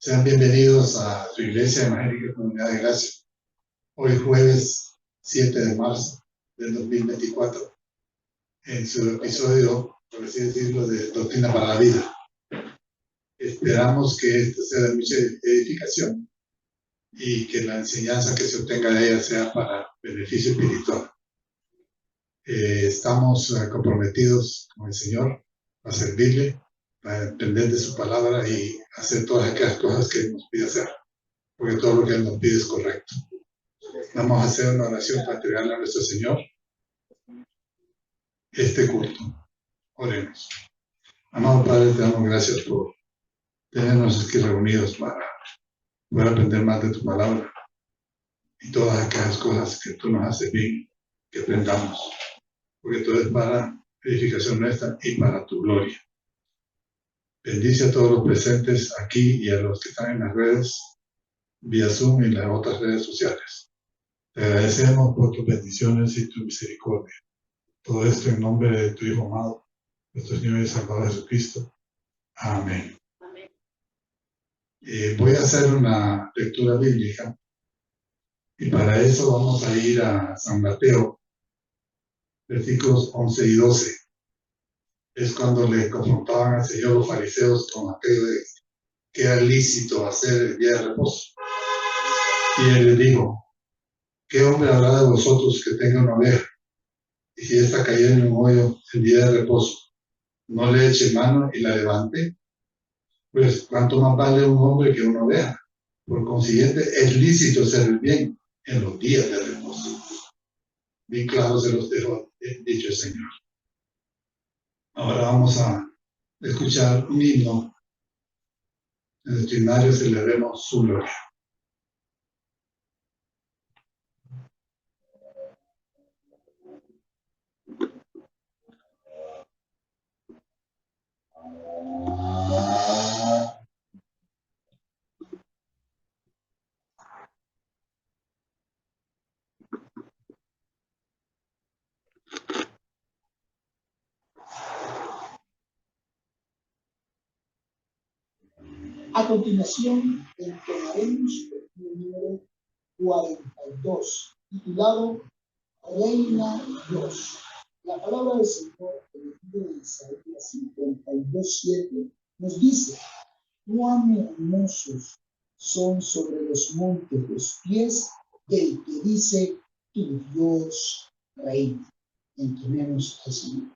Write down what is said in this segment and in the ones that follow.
Sean bienvenidos a su iglesia evangélica Comunidad de Gracia. Hoy jueves 7 de marzo del 2024, en su episodio, por así decirlo, de Doctrina para la Vida. Esperamos que esto sea de mucha edificación y que la enseñanza que se obtenga de ella sea para beneficio espiritual. Estamos comprometidos con el Señor a servirle, a aprender de su palabra y hacer todas aquellas cosas que Él nos pide hacer, porque todo lo que Él nos pide es correcto. Vamos a hacer una oración para entregarle a nuestro Señor este culto. Oremos. Amado Padre, te damos gracias por tenernos aquí reunidos para poder aprender más de tu palabra y todas aquellas cosas que tú nos haces bien, que aprendamos, porque todo es para edificación nuestra y para tu gloria. Bendice a todos los presentes aquí y a los que están en las redes, vía Zoom y en las otras redes sociales. Te agradecemos por tus bendiciones y tu misericordia. Todo esto en nombre de tu Hijo amado, nuestro Señor y Salvador Jesucristo. Amén. Voy a hacer una lectura bíblica y para eso vamos a ir a San Mateo, versículos 11 y 12. Es cuando le confrontaban al Señor los fariseos con aquello de que era lícito hacer el día de reposo. Y él les dijo: ¿qué hombre habrá de vosotros que tenga una oveja? Y si ésta cayera en un hoyo el día de reposo, ¿no le eche mano y la levante? Pues cuánto más vale un hombre que una oveja. Por consiguiente, es lícito hacer el bien en los días de reposo. Bien claro se los dejo dicho el Señor. Ahora vamos a escuchar un himno. En el trinitario celebremos su gloria. A continuación, entonaremos el número 42, titulado Reina Dios. La palabra del Señor en el libro de Isaías 52:7 nos dice: cuán hermosos son sobre los montes los pies del que dice: tu Dios reina. Entonemos al Señor.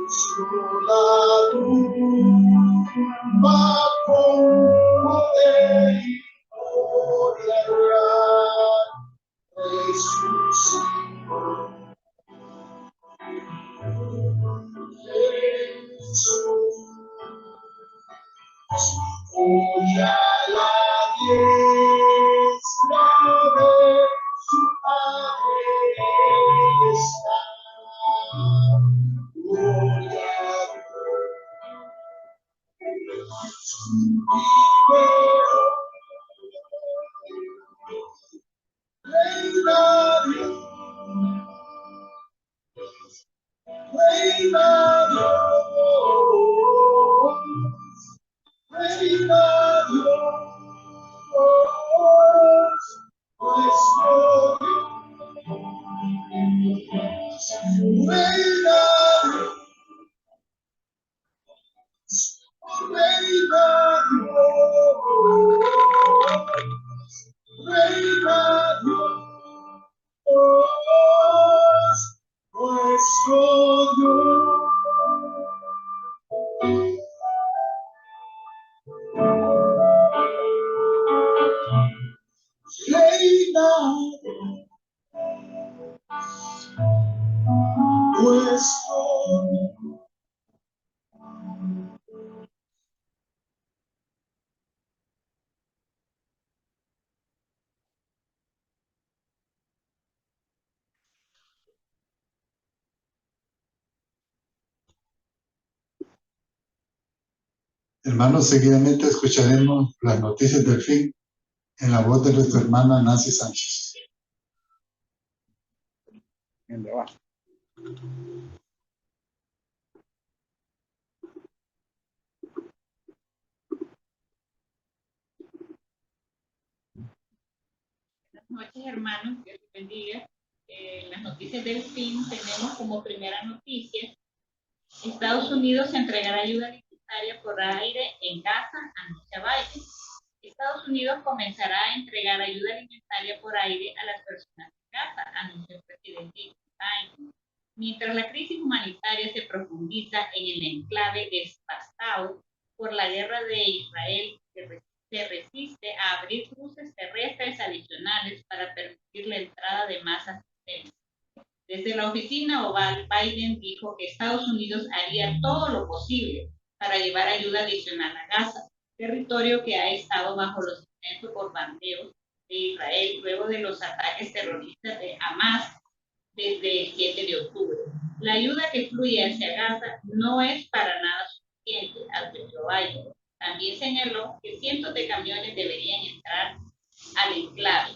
la tumba con poder y gloria real resucitó. Hoy a la diestra de su Padre está. Gloria a Dios. Reina Dios. Reina Dios. Reina Dios, nuestro Dios. Reina Dios, Reina Dios, Reina Dios, nuestro Dios. Reina, nuestro Hermanos, seguidamente escucharemos las noticias del fin en la voz de nuestra hermana Nancy Sánchez. Buenas noches, hermanos, Dios les bendiga. En las noticias del fin tenemos como primera noticia: Estados Unidos entregará ayuda alimentaria por aire en Gaza, anuncia Biden. Estados Unidos comenzará a entregar ayuda alimentaria por aire a las personas en Gaza, anunció el presidente Biden. Mientras la crisis humanitaria se profundiza en el enclave devastado por la guerra de Israel, se resiste a abrir cruces terrestres adicionales para permitir la entrada de más asistencia. Desde la oficina oval, Biden dijo que Estados Unidos haría todo lo posible para llevar ayuda adicional a Gaza, territorio que ha estado bajo los intensos bombardeos de Israel luego de los ataques terroristas de Hamas desde el 7 de octubre. La ayuda que fluye hacia Gaza no es para nada suficiente, advirtió Biden. También señaló que cientos de camiones deberían entrar al enclave.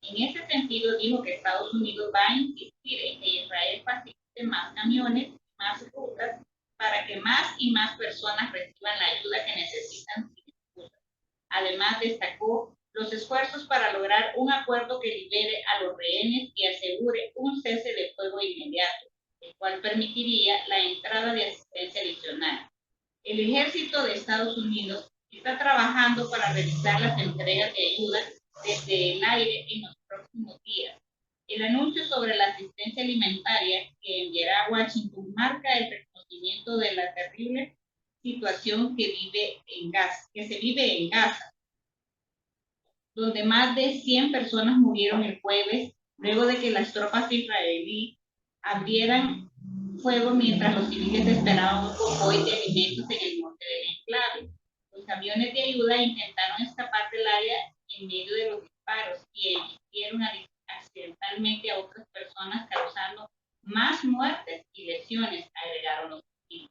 En ese sentido, dijo que Estados Unidos va a insistir en que Israel facilite más camiones, más rutas, para que más y más personas reciban la ayuda que necesitan sin excusa. Además, destacó los esfuerzos para lograr un acuerdo que libere a los rehenes y asegure un cese de fuego inmediato, el cual permitiría la entrada de asistencia adicional. El ejército de Estados Unidos está trabajando para realizar las entregas de ayuda desde el aire en los próximos días. El anuncio sobre la asistencia alimentaria que enviará a Washington marca el reconocimiento de la terrible situación que se vive en Gaza, donde más de 100 personas murieron el jueves luego de que las tropas israelíes abrieran fuego mientras los civiles esperaban un convoy de alimentos en el norte del enclave. Los camiones de ayuda intentaron escapar del área en medio de los disparos y hirieron accidentalmente a otras personas, causando más muertes y lesiones, agregaron los civiles.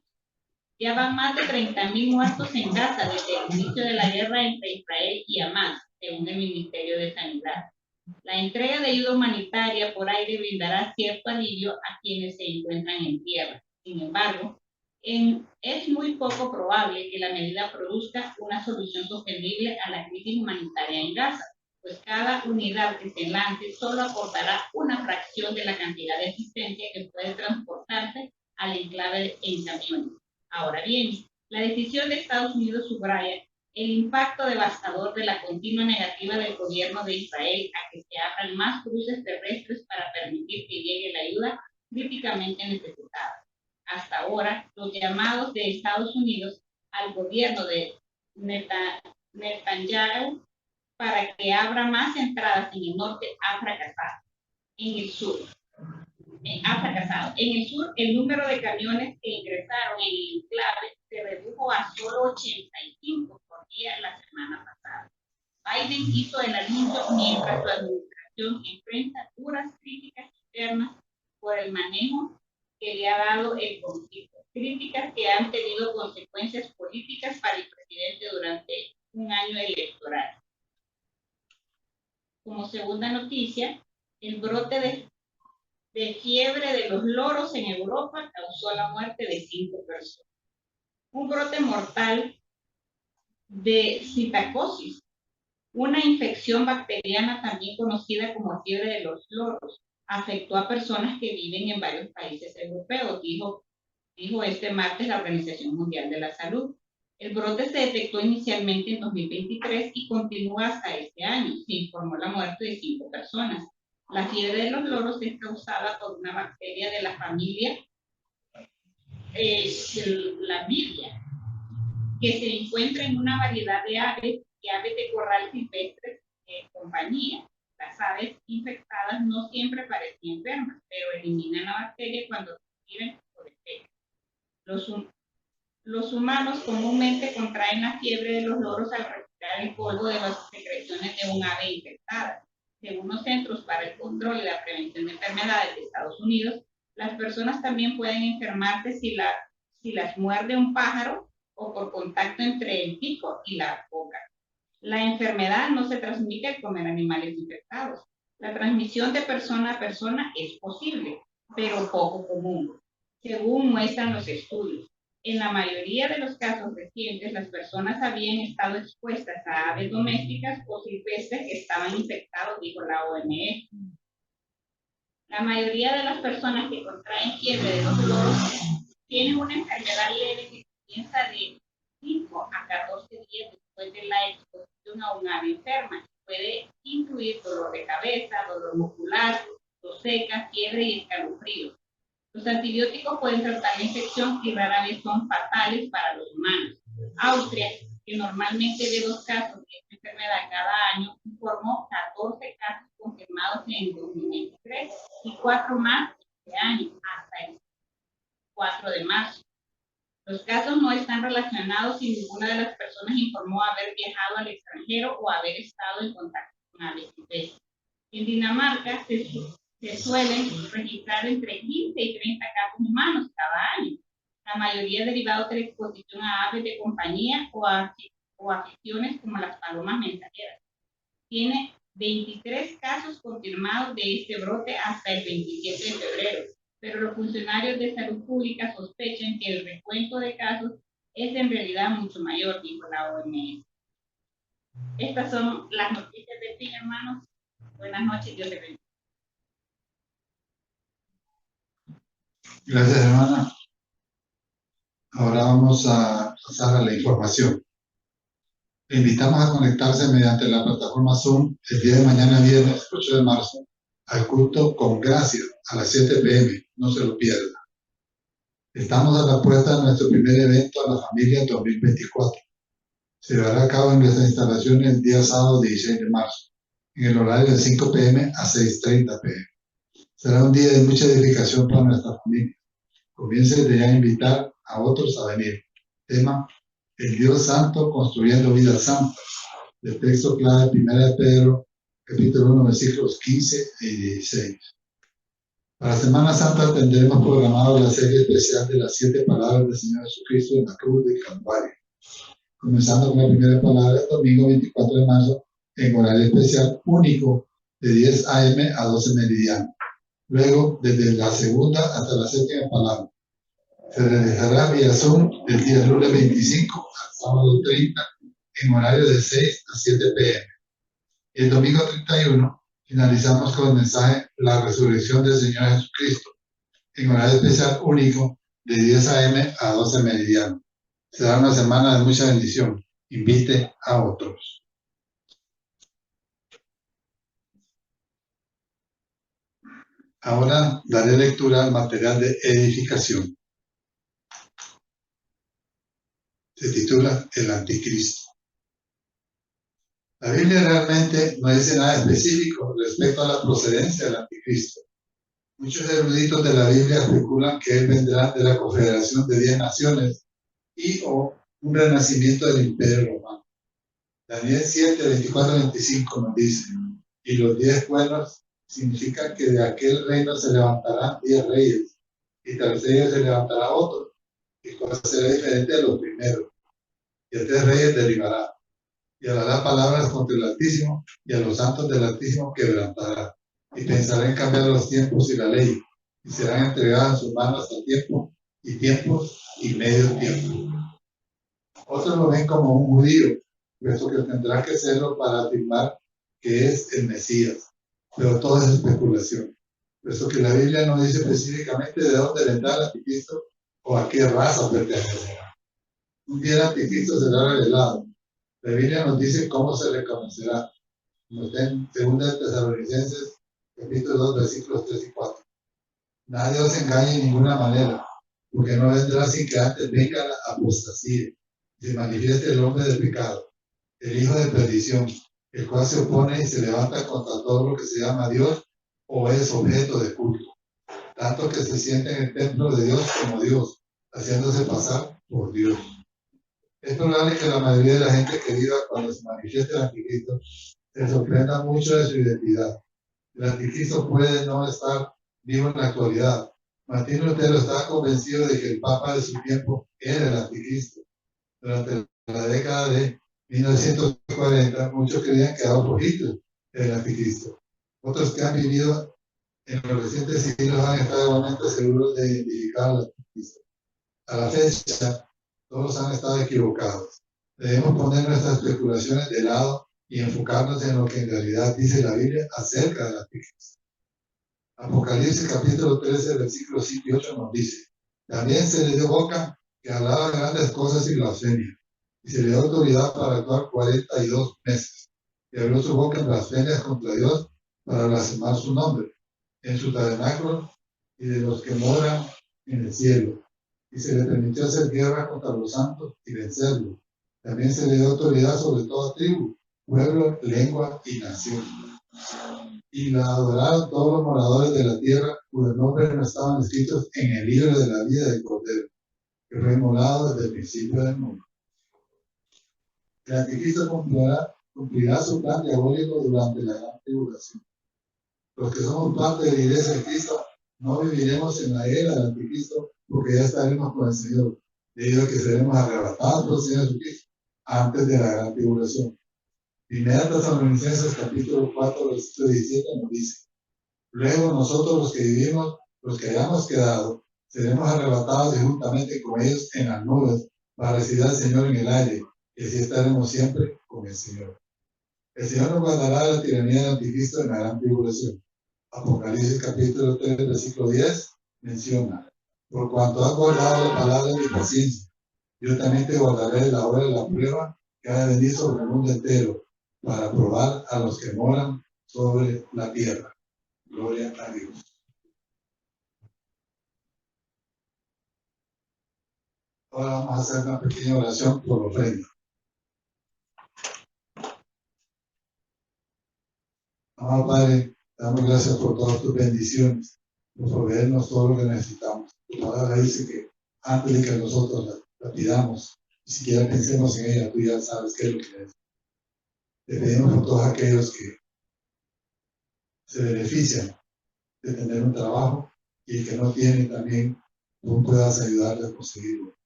Ya van más de 30.000 muertos en Gaza desde el inicio de la guerra entre Israel y Hamas, según el Ministerio de Sanidad. La entrega de ayuda humanitaria por aire brindará cierto alivio a quienes se encuentran en tierra. Sin embargo, es muy poco probable que la medida produzca una solución sostenible a la crisis humanitaria en Gaza, pues cada unidad que se lance solo aportará una fracción de la cantidad de asistencia que puede transportarse al enclave en camiones. Ahora bien, la decisión de Estados Unidos subraya el impacto devastador de la continua negativa del gobierno de Israel a que se abran más cruces terrestres para permitir que llegue la ayuda críticamente necesitada. hasta ahora los llamados de Estados Unidos al gobierno de Netanyahu para que abra más entradas en el norte ha fracasado. En el sur ha fracasado. En el sur, el número de camiones que ingresaron en el enclave se redujo a solo 85 por día la semana pasada. Biden hizo el anuncio mientras su administración enfrenta duras críticas internas por el manejo que le ha dado el conflicto. Críticas que han tenido consecuencias políticas para el presidente durante un año electoral. Como segunda noticia, el brote de fiebre de los loros en Europa causó la muerte de 5 personas. Un brote mortal de citacosis, una infección bacteriana también conocida como fiebre de los loros, afectó a personas que viven en varios países europeos, dijo este martes la Organización Mundial de la Salud. El brote se detectó inicialmente en 2023 y continúa hasta este año. Se informó la muerte de 5 personas. La fiebre de los loros es causada por una bacteria de la familia Lamidia, que se encuentra en una variedad de aves y aves de corral silvestres compañía. Las aves infectadas no siempre parecen enfermas, pero eliminan la bacteria cuando reciben o defecan. Los humanos comúnmente contraen la fiebre de los loros al respirar el polvo de las secreciones de un ave infectada. Según los Centros para el Control y la Prevención de Enfermedades de Estados Unidos, las personas también pueden enfermarse si las muerde un pájaro o por contacto entre el pico y la boca. La enfermedad no se transmite al comer animales infectados. La transmisión de persona a persona es posible, pero poco común, según muestran los estudios. En la mayoría de los casos recientes, las personas habían estado expuestas a aves domésticas o silvestres que estaban infectados, dijo la OMS. La mayoría de las personas que contraen fiebre de los loros tienen una enfermedad leve que comienza de 5 a 14 días después de la exposición a un ave enferma. Puede incluir dolor de cabeza, dolor muscular, tos seca, fiebre y escalofríos. Los antibióticos pueden tratar la infección y rara vez son fatales para los humanos. Austria, que normalmente ve 2 casos de esta enfermedad cada año, informó 14 casos confirmados en 2023 y 4 más este año, hasta el 4 de marzo. Los casos no están relacionados si ninguna de las personas informó haber viajado al extranjero o haber estado en contacto con aves silvestres. En Dinamarca se suelen registrar entre 15 y 30 casos humanos cada año, la mayoría derivados de la exposición a aves de compañía o aficiones como las palomas mensajeras. Tiene 23 casos confirmados de este brote hasta el 27 de febrero, pero los funcionarios de salud pública sospechan que el recuento de casos es en realidad mucho mayor, dijo la OMS. Estas son las noticias del fin, hermanos. Buenas noches, Dios les bendiga. Gracias, hermana. Ahora vamos a pasar a la información. Le invitamos a conectarse mediante la plataforma Zoom el día de mañana, viernes 8 de marzo, al culto con gracia a las 7 p.m. No se lo pierda. Estamos a la puerta de nuestro primer evento a la familia 2024. Se llevará a cabo en nuestras instalaciones el día sábado 16 de marzo, en el horario de 5 p.m. a 6:30 p.m. Será un día de mucha edificación para nuestra familia. Comience desde ya a invitar a otros a venir. Tema: el Dios Santo construyendo vidas santas. El texto clave, 1 de Pedro, capítulo 1, versículos 15 y 16. Para Semana Santa tendremos programado la serie especial de las 7 palabras del Señor Jesucristo en la cruz del Calvario. Comenzando con la primera palabra el domingo 24 de marzo en horario especial único de 10 a.m. a 12 meridiano. Luego, desde la segunda hasta la séptima palabra. Se realizará vía Zoom el día lunes 25 al sábado 30 en horario de 6 a 7 p.m. Y el domingo 31 finalizamos con el mensaje La Resurrección del Señor Jesucristo en horario especial único de 10 a.m. a 12 meridiano. Será una semana de mucha bendición. Invite a otros. Ahora daré lectura al material de edificación. se titula El Anticristo. La Biblia realmente no dice nada específico respecto a la procedencia del Anticristo. Muchos eruditos de la Biblia especulan que él vendrá de la confederación de 10 naciones y o un renacimiento del Imperio Romano. Daniel 7, 24, 25 nos dice, y los 10 cuernos significan que de aquel reino se levantarán 10 reyes, y tras ellos se levantará otro, el cual será diferente de los primeros, y a 3 reyes derivará, y hablará palabras contra el Altísimo, y a los santos del Altísimo quebrantará, y pensará en cambiar los tiempos y la ley, y serán entregadas en sus manos hasta tiempo, y tiempos, y medio tiempo. Otros lo ven como un judío, puesto que tendrá que serlo para afirmar que es el Mesías. Pero todo es especulación, puesto que la Biblia no dice específicamente de dónde vendrá el anticristo o a qué raza pertenecerá. Un día el anticristo será revelado. La Biblia nos dice cómo se reconocerá. Nos está en 2 Tesalonicenses, capítulo 2, versículos 3 y 4. Nadie os engañe de ninguna manera, porque no vendrá sin que antes venga la apostasía, se manifieste el hombre de pecado, el hijo de perdición, el cual se opone y se levanta contra todo lo que se llama Dios o es objeto de culto, tanto que se siente en el templo de Dios como Dios, haciéndose pasar por Dios. Es probable que la mayoría de la gente que viva cuando se manifieste el anticristo se sorprenda mucho de su identidad. El anticristo puede no estar vivo en la actualidad. Martín Lutero estaba convencido de que el Papa de su tiempo era el anticristo. Durante la década de 1940, muchos creían que Adolf Hitler era el anticristo. Otros que han vivido en los recientes siglos han estado igualmente seguros de identificar al anticristo. A la fecha, todos han estado equivocados. Debemos poner nuestras especulaciones de lado y enfocarnos en lo que en realidad dice la Biblia acerca del anticristo. Apocalipsis capítulo 13, versículos 5 y 8 nos dice, también se le dio boca que hablaba grandes cosas y blasfemia, y se le dio autoridad para actuar 42 meses, y abrió su boca en blasfemias contra Dios para blasfemar su nombre, en su tabernáculo y de los que moran en el cielo, y se le permitió hacer guerra contra los santos y vencerlos. También se le dio autoridad sobre toda tribu, pueblo, lengua y nación. Y la adoraron todos los moradores de la tierra, cuyos nombres no estaban escritos en el libro de la vida del Cordero, que fue inmolado desde el principio del mundo. El anticristo cumplirá su plan diabólico durante la gran tribulación. Los que somos parte de la iglesia de Cristo no viviremos en la era del anticristo porque ya estaremos con el Señor, debido a que seremos arrebatados por el Señor Jesucristo antes de la gran tribulación. Primera Tesalonicenses capítulo 4, versículo 17 nos dice, luego nosotros los que vivimos, los que hayamos quedado, seremos arrebatados y juntamente con ellos en las nubes para recibir al Señor en el aire, y así estaremos siempre con el Señor. El Señor nos guardará de la tiranía del anticristo en la gran tribulación. Apocalipsis capítulo 3, versículo 10 menciona, por cuanto has guardado la palabra de mi paciencia, yo también te guardaré de la hora de la prueba que ha de venir sobre el mundo entero, para probar a los que moran sobre la tierra. Gloria a Dios. Ahora vamos a hacer una pequeña oración por ofrenda. Amado Padre, damos gracias por todas tus bendiciones, por proveernos todo lo que necesitamos. Tu palabra dice que antes de que nosotros la pidamos, ni siquiera pensemos en ella, tú ya sabes qué es lo que es. Te pedimos por todos aquellos que se benefician de tener un trabajo y el que no tiene también, tú puedas ayudarle a conseguirlo.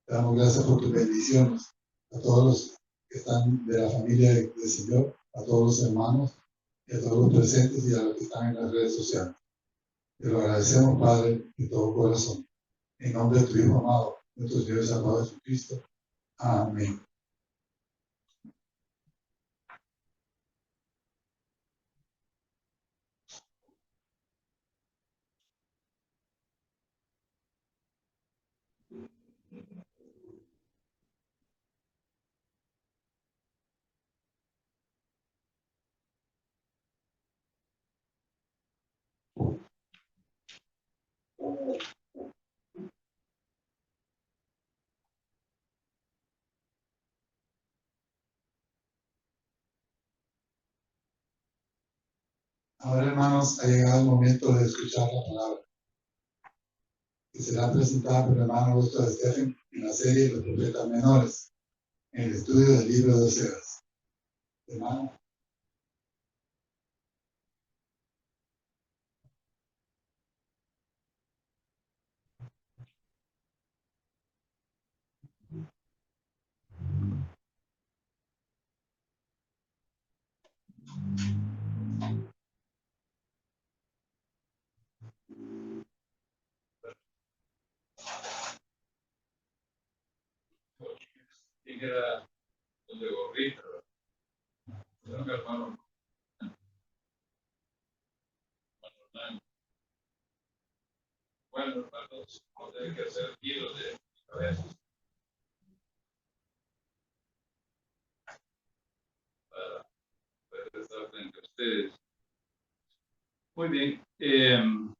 Te damos gracias por tus bendiciones a todos los que están de la familia del Señor, a todos los hermanos, y a todos los presentes y a los que están en las redes sociales. Te lo agradecemos, Padre, de todo corazón. En nombre de tu Hijo amado, nuestro Señor y Salvador Jesucristo. Amén. Ahora, hermanos, ha llegado el momento de escuchar la palabra, que será presentada por el hermano Augusto de Stephen en la serie Los Profetas Menores, en el estudio del libro de Oseas. Hermano. ¿Quién era el de gorrito? Era mi hermano. Bueno, hermanos, no tienen que hacer kilos de cabeza para poder estar frente a ustedes. Muy bien,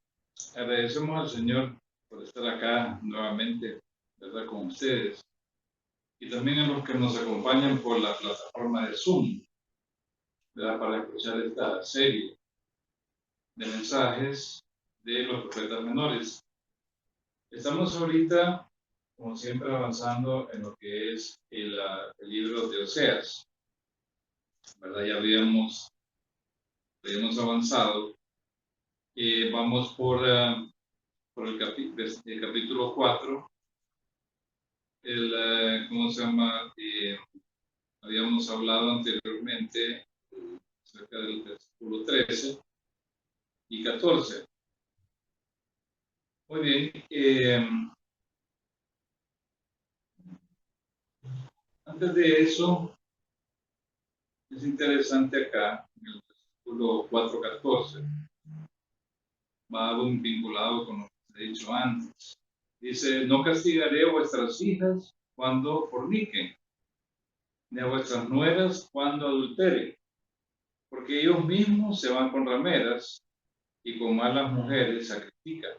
agradecemos al Señor por estar acá nuevamente, ¿verdad? Con ustedes. Y también a los que nos acompañan por la plataforma de Zoom, ¿verdad? Para escuchar esta serie de mensajes de los profetas menores. Estamos ahorita, como siempre, avanzando en lo que es el libro de Oseas, ¿verdad? Ya habíamos avanzado. Vamos por el capítulo 4, ¿cómo se llama? Habíamos hablado anteriormente acerca del versículo 13 y 14. Muy bien. Antes de eso, es interesante acá, en el versículo 4:14, va vinculado con lo que se ha dicho antes. Dice, no castigaré a vuestras hijas cuando forniquen, ni a vuestras nueras cuando adulteren, porque ellos mismos se van con rameras y con malas mujeres sacrifican.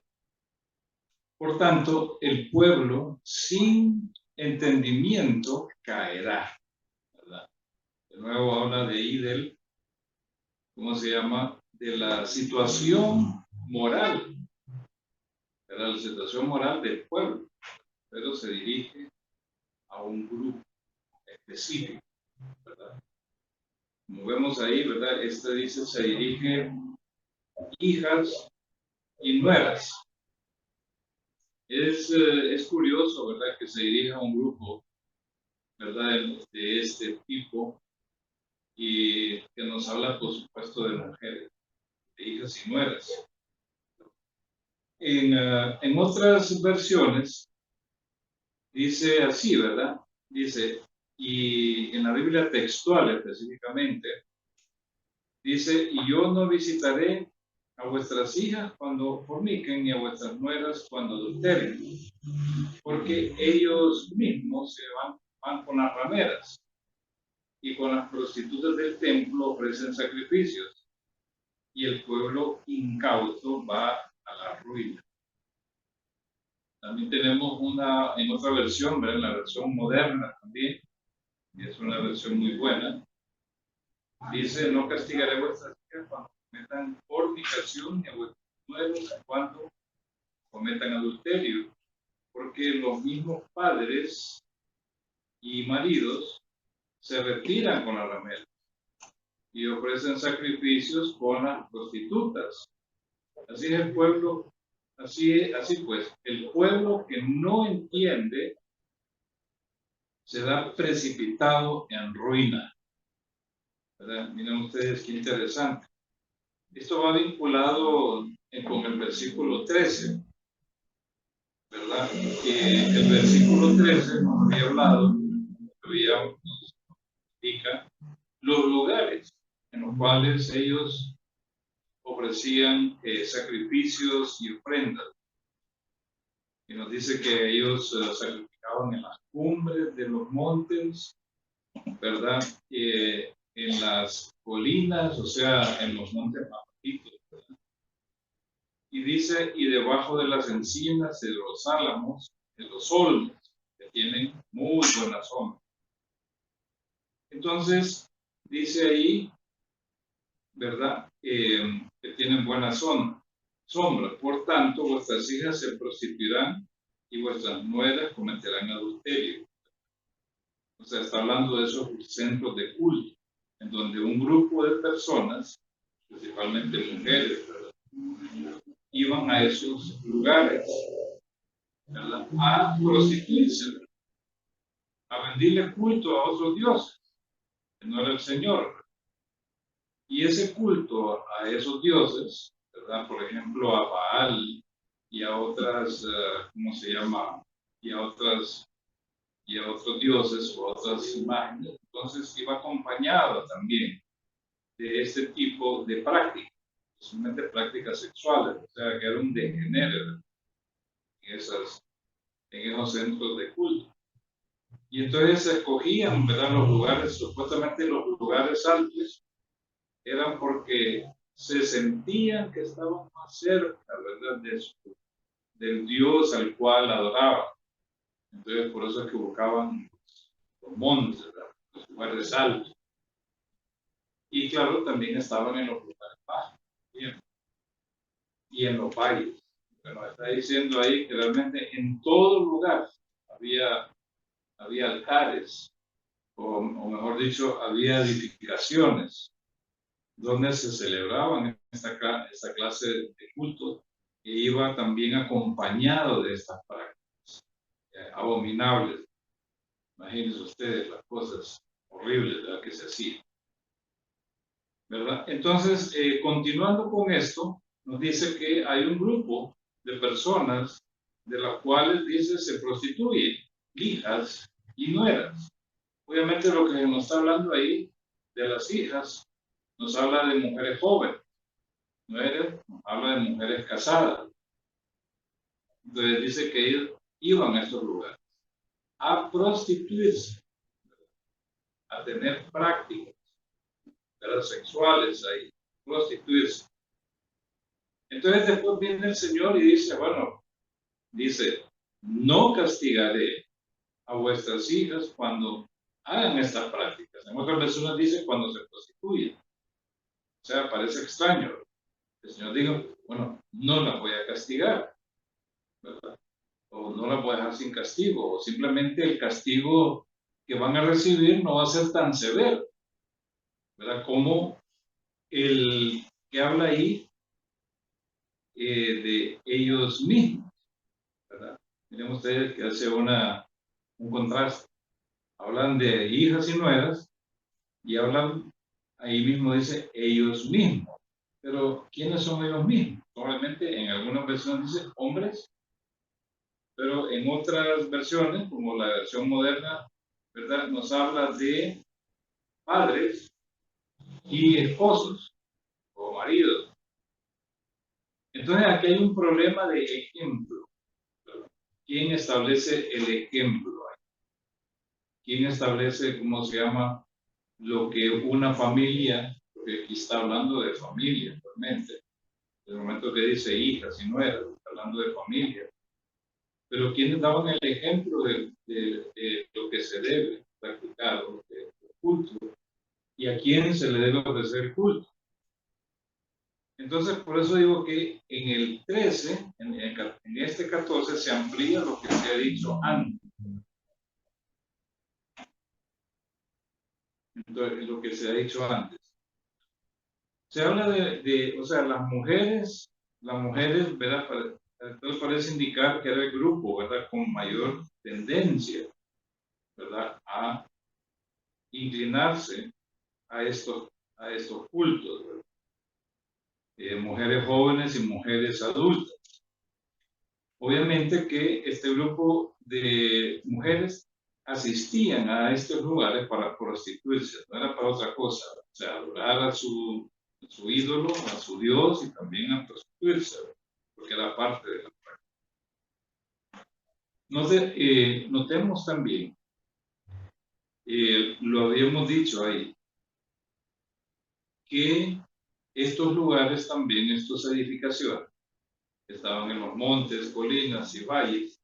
Por tanto, el pueblo sin entendimiento caerá, ¿verdad? De nuevo habla de ahí ¿cómo se llama? De la situación moral, ¿verdad? La situación moral del pueblo, pero se dirige a un grupo específico, ¿verdad? Como vemos ahí, ¿verdad? Dice, se dirige a hijas y nueras. Es curioso, ¿verdad? Que se dirija a un grupo, ¿verdad? De este tipo y que nos habla, por supuesto, de mujeres, de hijas y nueras. En otras versiones dice así, ¿verdad? Dice, y en la Biblia textual específicamente, dice, y yo no visitaré a vuestras hijas cuando forniquen, ni a vuestras nueras cuando adulteren, porque ellos mismos se van con las rameras y con las prostitutas del templo ofrecen sacrificios, y el pueblo incauto va a la ruina. También tenemos en otra versión, ¿verdad? En la versión moderna también, y es una versión muy buena. Dice, no castigaré vuestras hijas cuando cometan fornicación, ni a vuestros nuevos cuando cometan adulterio, porque los mismos padres y maridos se retiran con la ramera y ofrecen sacrificios con las prostitutas. Así es el pueblo, así pues, el pueblo que no entiende será precipitado en ruina. ¿Verdad? Miren ustedes qué interesante. Esto va vinculado con el versículo 13, ¿verdad? El versículo 13 nos había hablado, nos indica los lugares en los cuales ellos ofrecían sacrificios y ofrendas. Y nos dice que ellos sacrificaban en las cumbres de los montes, ¿verdad? En las colinas, o sea, en los montes más bajitos, ¿verdad? Y dice, y debajo de las encinas, de los álamos, de los olmos, que tienen muy buena sombra. Entonces, dice ahí, ¿verdad? Que tienen buena sombra. Por tanto, vuestras hijas se prostituirán y vuestras nueras cometerán adulterio. O sea, está hablando de esos centros de culto, en donde un grupo de personas, principalmente mujeres, ¿verdad?, iban a esos lugares, ¿verdad?, a prostituirse, a rendirle culto a otros dioses, que no era el Señor. Y ese culto a esos dioses, ¿verdad?, por ejemplo, a Baal y a otras, ¿cómo se llama?, y a otros dioses o otras imágenes, entonces iba acompañado también de este tipo de prácticas, especialmente prácticas sexuales, o sea, que era un degenere en esos centros de culto. Y entonces se escogían, ¿verdad?, los lugares, supuestamente los lugares altos, eran porque se sentían que estaban más cerca, ¿verdad?, del Dios al cual adoraban. Entonces, por eso es que buscaban los montes, ¿verdad?, los lugares altos. Y claro, también estaban en los lugares bajos, ¿bien?, y en los valles. Pero está diciendo ahí que realmente en todo lugar había altares, o mejor dicho, había edificaciones donde se celebraban esta clase de culto, que iba también acompañado de estas prácticas abominables. Imagínense ustedes las cosas horribles, ¿verdad?, que se hacían, ¿verdad? Entonces, continuando con esto, nos dice que hay un grupo de personas de las cuales, dice, se prostituyen, hijas y nueras. Obviamente lo que nos está hablando ahí de las hijas, nos habla de mujeres jóvenes, nueras, nos habla de mujeres casadas. Entonces dice que ellos iban a estos lugares a prostituirse, a tener prácticas, ¿verdad?, sexuales ahí, prostituirse. Entonces después viene el Señor y dice, bueno, dice, no castigaré a vuestras hijas cuando hagan estas prácticas. En otras versiones dice cuando se prostituyen. O sea, parece extraño. El Señor dijo, bueno, no las voy a castigar, ¿verdad?, o no las voy a dejar sin castigo, o simplemente el castigo que van a recibir no va a ser tan severo, ¿verdad?, como el que habla ahí de ellos mismos, ¿verdad? Miren ustedes que hace un contraste. Hablan de hijas y nueras y hablan, ahí mismo dice ellos mismos. Pero ¿quiénes son ellos mismos? Probablemente en algunas versiones dice hombres, pero en otras versiones, como la versión moderna, ¿verdad?, nos habla de padres y esposos o maridos. Entonces aquí hay un problema de ejemplo, ¿verdad? ¿Quién establece el ejemplo? ¿Quién establece, cómo se llama, lo que una familia, porque aquí está hablando de familia realmente, en el momento que dice hijas y nueras, está hablando de familia, pero ¿quiénes daban el ejemplo de lo que se debe practicar, de culto, y a quién se le debe ofrecer culto? Entonces, por eso digo que en el 13, en este 14, se amplía lo que se ha dicho antes. Entonces, lo que se ha dicho antes. Se habla o sea, las mujeres, ¿verdad? Entonces parece indicar que era el grupo, ¿verdad?, con mayor tendencia, ¿verdad?, a inclinarse a estos cultos, ¿verdad? Mujeres jóvenes y mujeres adultas. Obviamente que este grupo de mujeres asistían a estos lugares para prostituirse, no era para otra cosa, o sea, adorar a su ídolo, a su Dios, y también a prostituirse, porque era parte de la práctica. Notemos también, lo habíamos dicho ahí, que estos lugares también, estas edificaciones, que estaban en los montes, colinas y valles,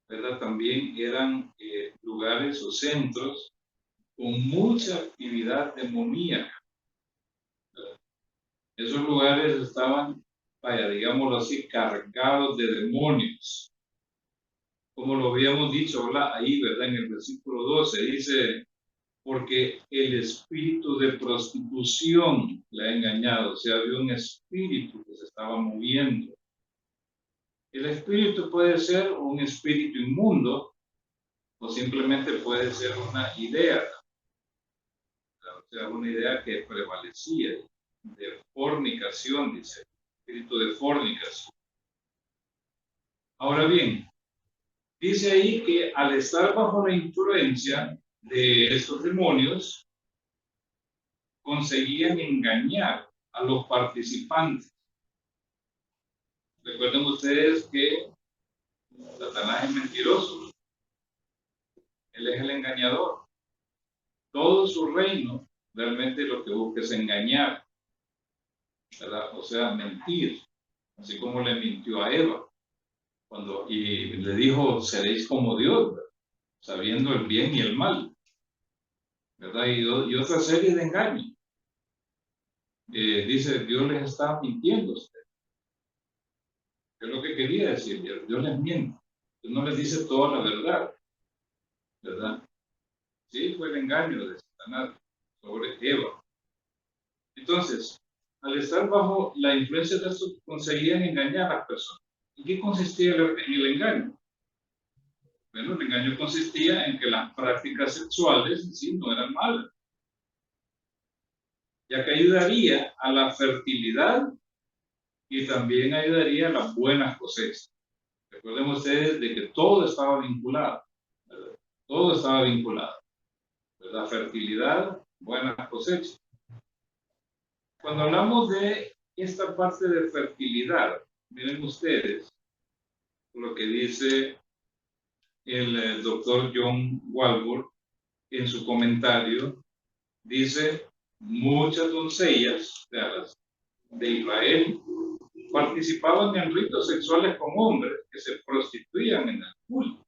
¿verdad?, también eran lugares o centros con mucha actividad demoníaca, ¿verdad? Esos lugares estaban, vaya, digámoslo así, cargados de demonios. Como lo habíamos dicho ahí, ¿verdad? En el versículo 12 dice, porque el espíritu de prostitución le ha engañado. O sea, había un espíritu que se estaba moviendo. El espíritu puede ser un espíritu inmundo o simplemente puede ser una idea. O sea, una idea que prevalecía de fornicación, dice, espíritu de fornicación. Ahora bien, dice ahí que al estar bajo la influencia de estos demonios, conseguían engañar a los participantes. Recuerden ustedes que Satanás es mentiroso. Él es el engañador. Todo su reino realmente lo que busca es engañar, ¿verdad? O sea, mentir. Así como le mintió a Eva. Y le dijo, seréis como Dios, ¿verdad? Sabiendo el bien y el mal, ¿verdad? Y otra serie de engaños. Dice, Dios les está mintiendo a ustedes. Es lo que quería decir, Dios les miente. Dios no les dice toda la verdad, ¿verdad? Sí, fue el engaño de Satanás sobre Eva. Entonces, al estar bajo la influencia de esto, conseguían engañar a las personas. ¿En qué consistía en el engaño? Bueno, el engaño consistía en que las prácticas sexuales en sí no eran malas, ya que ayudaría a la fertilidad y también ayudaría a las buenas cosechas. Recuerden ustedes de que todo estaba vinculado, ¿verdad? Todo estaba vinculado, ¿verdad? Fertilidad, buenas cosechas. Cuando hablamos de esta parte de fertilidad, miren ustedes lo que dice el doctor John Walvoord en su comentario. Dice, muchas doncellas de Israel participaban en ritos sexuales con hombres que se prostituían en el culto.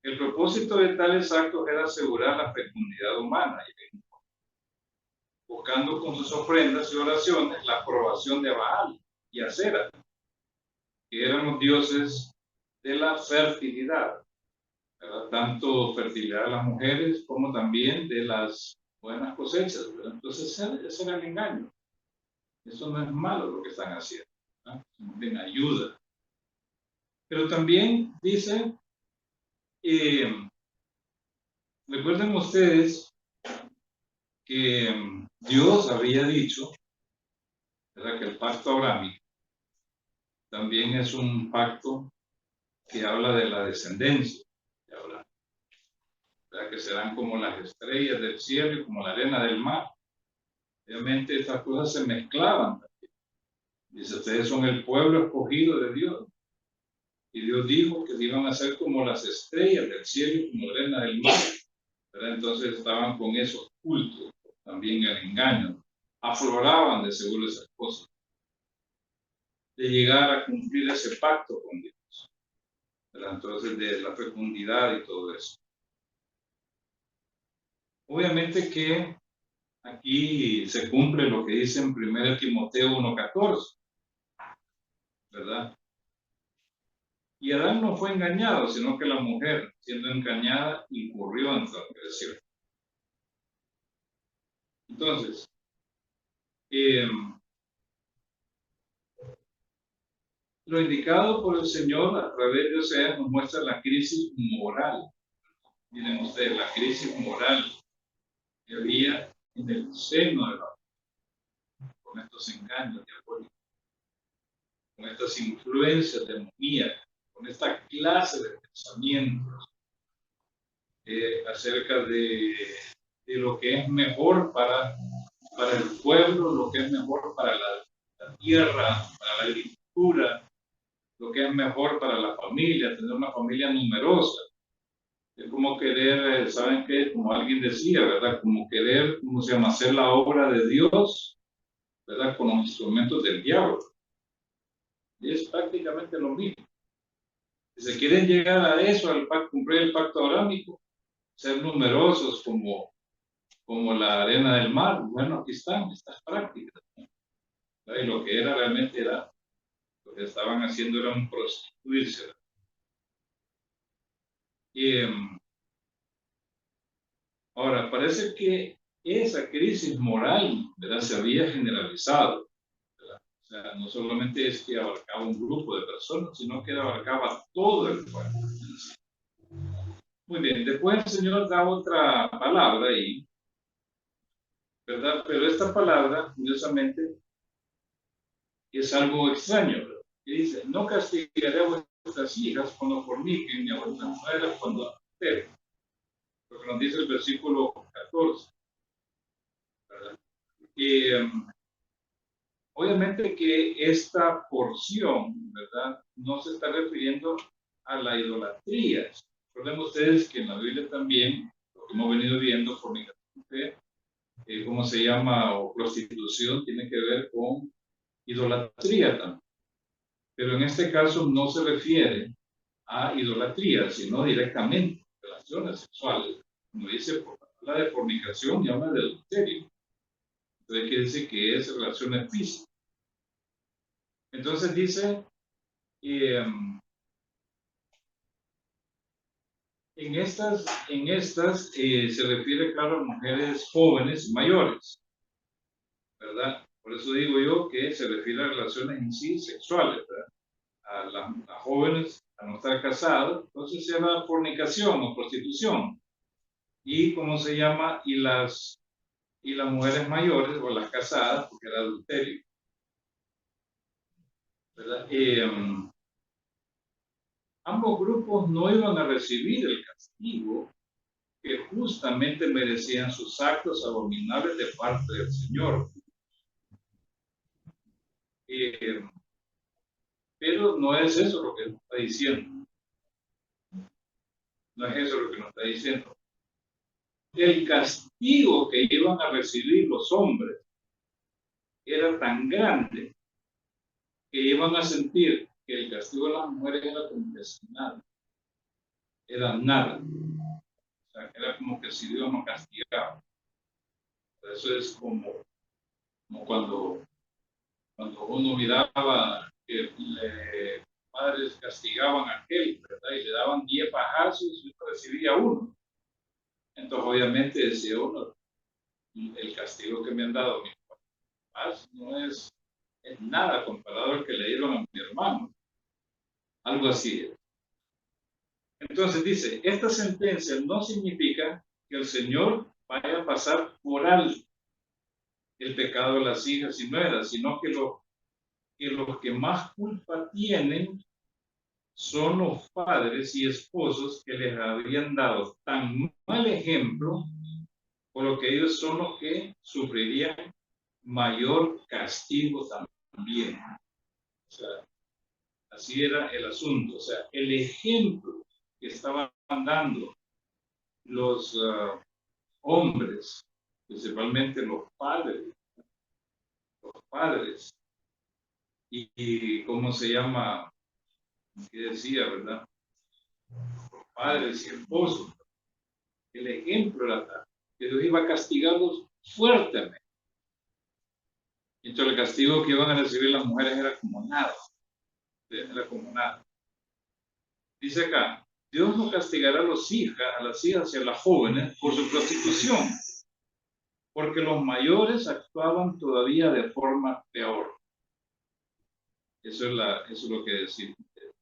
El propósito de tales actos era asegurar la fecundidad humana, buscando con sus ofrendas y oraciones la aprobación de Baal y Acera, que eran los dioses de la fertilidad, ¿verdad? Tanto fertilidad de las mujeres como también de las buenas cosechas, ¿verdad? Entonces ese era el engaño. Eso no es malo lo que están haciendo, ¿no? Bien, ayuda. Pero también dice, recuerden ustedes que Dios había dicho, ¿verdad?, que el pacto abrámico también es un pacto que habla de la descendencia de Abraham, ¿verdad?, que serán como las estrellas del cielo y como la arena del mar. Obviamente estas cosas se mezclaban. Dice, ustedes son el pueblo escogido de Dios. Y Dios dijo que iban a ser como las estrellas del cielo y como la arena del mar, ¿verdad? Entonces estaban con esos cultos, también el engaño. Afloraban de seguro esas cosas, de llegar a cumplir ese pacto con Dios, ¿verdad? Entonces de la fecundidad y todo eso. Obviamente que aquí se cumple lo que dice en 1 Timoteo 1:14, ¿verdad? Y Adán no fue engañado, sino que la mujer, siendo engañada, incurrió en transgresión. Entonces, lo indicado por el Señor a través de Oseas nos muestra la crisis moral. Miren ustedes, la crisis moral que había en el seno de la mujer, con estos engaños diabólicos, con estas influencias demoníacas, con esta clase de pensamientos acerca de lo que es mejor para el pueblo, lo que es mejor para la tierra, para la agricultura, lo que es mejor para la familia, tener una familia numerosa. Es como querer, ¿saben qué? Como alguien decía, ¿verdad? Como querer, ¿cómo se llama? Hacer la obra de Dios, ¿verdad? Con los instrumentos del diablo. Y es prácticamente lo mismo. Si se quieren llegar a eso, cumplir el pacto abrámico, ser numerosos como la arena del mar, bueno, aquí están estas prácticas. ¿verdad? Y lo que era realmente era, lo que estaban haciendo era un prostituirse. Y ahora, parece que esa crisis moral, ¿verdad?, se había generalizado, ¿verdad? O sea, no solamente es que abarcaba un grupo de personas, sino que abarcaba todo el pueblo. Muy bien, después el Señor da otra palabra ahí, ¿verdad? Pero esta palabra, curiosamente, es algo extraño, ¿verdad? Y dice, no castigaré a vuestras hijas cuando forniquen, ni a vuestras nueras cuando adulteren. Lo que nos dice el versículo 14, ¿verdad? Y obviamente que esta porción, ¿verdad?, no se está refiriendo a la idolatría. Recuerden ustedes que en la Biblia también, lo que hemos venido viendo, fornicación, ¿cómo se llama? O prostitución, tiene que ver con idolatría también. Pero en este caso no se refiere a idolatría, sino directamente relaciones sexuales. Como dice, habla de fornicación y habla de adulterio. Entonces quiere decir que es relaciones físicas. Entonces dice, en estas se refiere, claro, a mujeres jóvenes y mayores, ¿verdad? Por eso digo yo que se refiere a relaciones en sí sexuales, ¿verdad? A las jóvenes, a no estar casadas, entonces se llama fornicación o prostitución. Y ¿cómo se llama? Y las mujeres mayores o las casadas, porque era adulterio, ¿verdad? Ambos grupos no iban a recibir el castigo que justamente merecían sus actos abominables de parte del Señor. Pero no es eso lo que nos está diciendo. No es eso lo que nos está diciendo. El castigo que iban a recibir los hombres era tan grande que iban a sentir que el castigo de las mujeres era como que sin nada. Era nada. O sea, era como que si Dios no castigaba. Eso es como cuando uno miraba que los padres castigaban a aquel, ¿verdad? Y le daban 10 pajazos y uno recibía uno. Entonces, obviamente, decía uno, el castigo que me han dado mis papás no es nada comparado al que le dieron a mi hermano. Algo así. Entonces dice, esta sentencia no significa que el Señor vaya a pasar por alto el pecado de las hijas y nueras, sino que los que más culpa tienen son los padres y esposos que les habían dado tan mal ejemplo, por lo que ellos son los que sufrirían mayor castigo también. O sea, así era el asunto. O sea, el ejemplo que estaban dando los hombres, principalmente los padres, y ¿cómo se llama? ¿Qué decía, verdad? Los padres y esposos. El ejemplo era tal, que Dios iba a castigarlos fuertemente. Entonces el castigo que iban a recibir las mujeres era como nada. Era como nada. Dice acá, Dios no castigará a las hijas y a las jóvenes por su prostitución, porque los mayores actuaban todavía de forma peor. Eso es lo que decimos,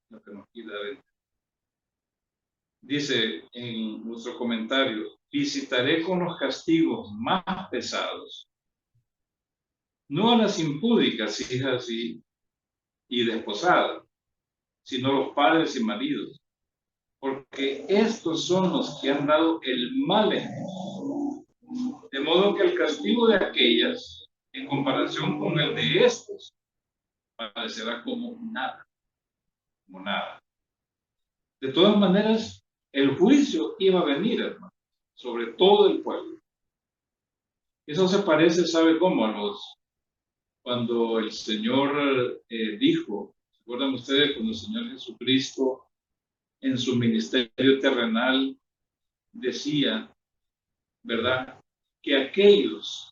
lo que nos queda ver. Dice en nuestro comentario, visitaré con los castigos más pesados, no a las impúdicas hijas y desposadas, sino los padres y maridos, porque estos son los que han dado el mal ejemplo. De modo que el castigo de aquellas, en comparación con el de estos, parecerá como nada, como nada. De todas maneras, el juicio iba a venir, hermano, sobre todo el pueblo. Eso se parece, ¿sabe cómo? Cuando el Señor dijo, ¿se acuerdan ustedes cuando el Señor Jesucristo en su ministerio terrenal decía, ¿verdad?, que aquellos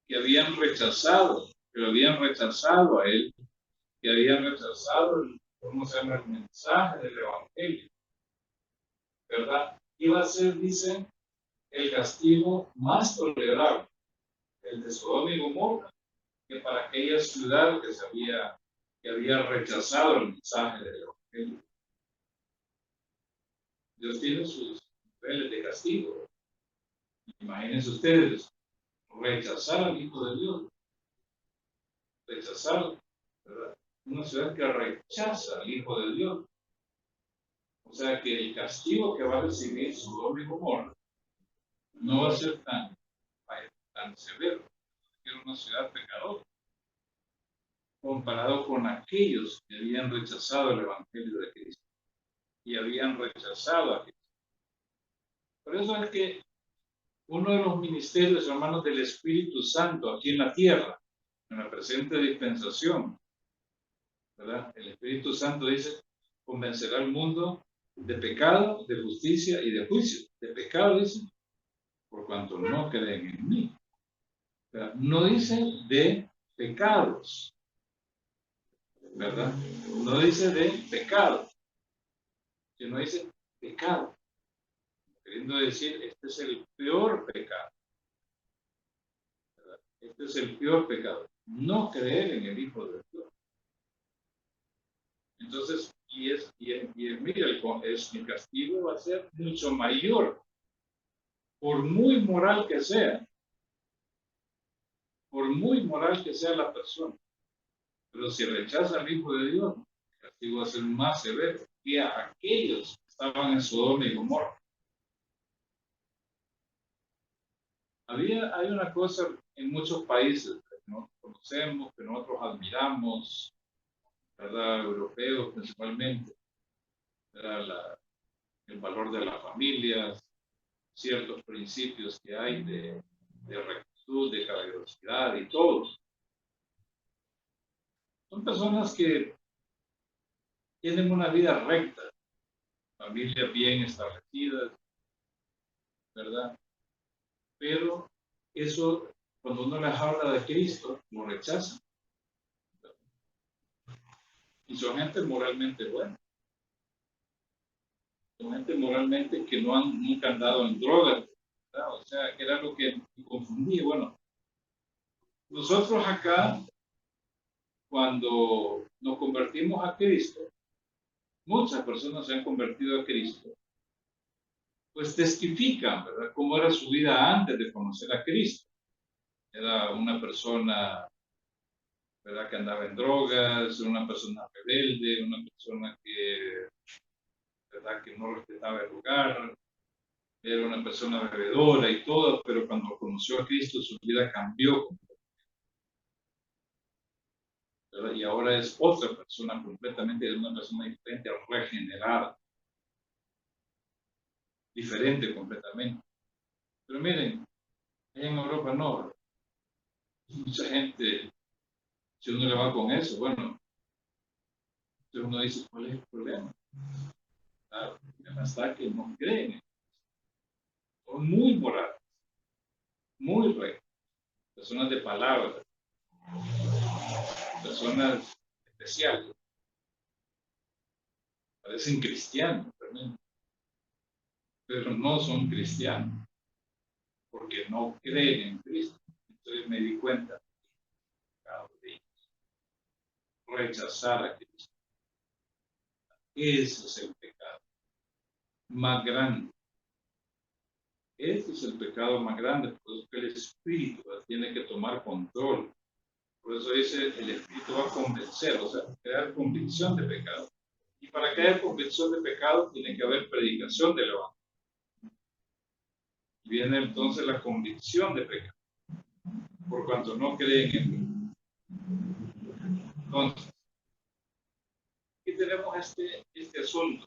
que habían rechazado que lo habían rechazado a él, que habían rechazado el mensaje del Evangelio, ¿verdad? Iba a ser, dicen, el castigo más tolerable, el de Sodoma y Gomorra, que para aquella ciudad que había rechazado el mensaje del Evangelio. Dios tiene sus niveles de castigo. Imagínense ustedes, rechazar al Hijo de Dios, rechazar, ¿verdad? Una ciudad que rechaza al Hijo de Dios. O sea que el castigo que va a recibir Sodoma y Gomorra no va a ser tan severo, que era una ciudad pecadora, comparado con aquellos que habían rechazado el Evangelio de Cristo y habían rechazado a Cristo. Por eso es que uno de los ministerios, hermanos, del Espíritu Santo aquí en la tierra, en la presente dispensación, ¿verdad? El Espíritu Santo dice, convencerá al mundo de pecado, de justicia y de juicio. De pecado dice, por cuanto no creen en mí. ¿Verdad? No dice de pecados, ¿verdad? No dice de pecado, sino dice pecado, queriendo decir, este es el peor pecado, ¿verdad? Este es el peor pecado, no creer en el Hijo de Dios. Entonces, mira, el castigo va a ser mucho mayor, por muy moral que sea, la persona. Pero si rechaza al Hijo de Dios, el castigo va a ser más severo que a aquellos que estaban en Sodoma y Gomorra. Hay una cosa en muchos países que no conocemos, que nosotros admiramos, ¿verdad? Europeos principalmente, ¿verdad? El valor de la familia, ciertos principios que hay de rectitud, de caballerosidad y todo. Son personas que tienen una vida recta, familias bien establecidas, ¿verdad? Pero eso, cuando uno les habla de Cristo, lo rechazan. Y son gente moralmente buena. Son gente moralmente que nunca han dado en drogas, ¿verdad? O sea, que era lo que confundía. Bueno, nosotros acá, cuando nos convertimos a Cristo, muchas personas se han convertido a Cristo, pues testifican, ¿verdad?, cómo era su vida antes de conocer a Cristo. Era una persona, ¿verdad?, que andaba en drogas, una persona rebelde, una persona que, ¿verdad?, que no respetaba el lugar, era una persona bebedora y todo, pero cuando conoció a Cristo su vida cambió, ¿verdad? Y ahora es otra persona completamente, es una persona diferente, regenerada, diferente completamente. Pero miren, en Europa no, mucha gente, si uno le va con eso, bueno, entonces uno dice, ¿cuál es el problema? Claro, el problema está que no creen, son muy morales, muy rectos, personas de palabra, personas especiales, parecen cristianos realmente, pero no son cristianos, porque no creen en Cristo. Entonces me di cuenta de ellos, rechazar a Cristo. Ese es el pecado más grande. Ese es el pecado más grande, por eso que el Espíritu tiene que tomar control. Por eso dice, el Espíritu va a convencer, o sea, crear convicción de pecado. Y para que haya convicción de pecado, tiene que haber predicación del Evangelio. Y viene entonces la convicción de pecado, por cuanto no creen en mí. Entonces, aquí tenemos este asunto.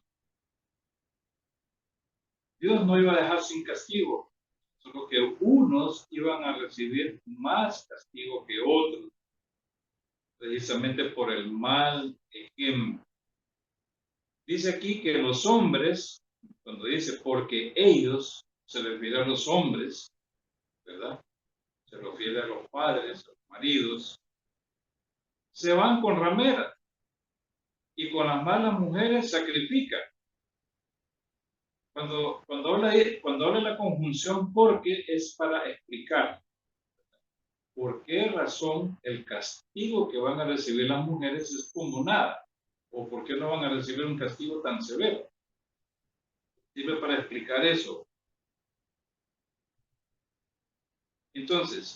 Dios no iba a dejar sin castigo, solo que unos iban a recibir más castigo que otros, precisamente por el mal ejemplo. Dice aquí que los hombres, cuando dice porque ellos, se refiere a los hombres, ¿verdad? Se refiere a los padres, a los maridos, se van con rameras y con las malas mujeres sacrifican. Cuando habla la conjunción porque es para explicar por qué razón el castigo que van a recibir las mujeres es como nada, o por qué no van a recibir un castigo tan severo. Sirve para explicar eso. Entonces,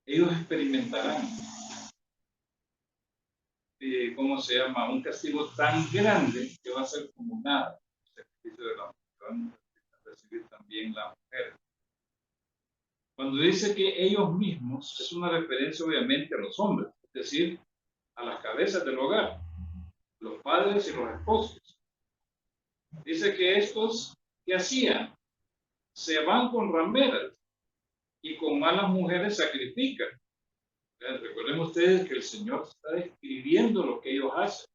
ellos experimentarán, ¿cómo se llama? Un castigo tan grande que va a ser como nada. El sacrificio de la mujer, van a recibir también la mujer. Cuando dice que ellos mismos, es una referencia obviamente a los hombres, es decir, a las cabezas del hogar, los padres y los esposos. Dice que estos, ¿qué hacían? Se van con rameras y con malas mujeres sacrifican. Recuerden ustedes que el Señor está describiendo lo que ellos hacen.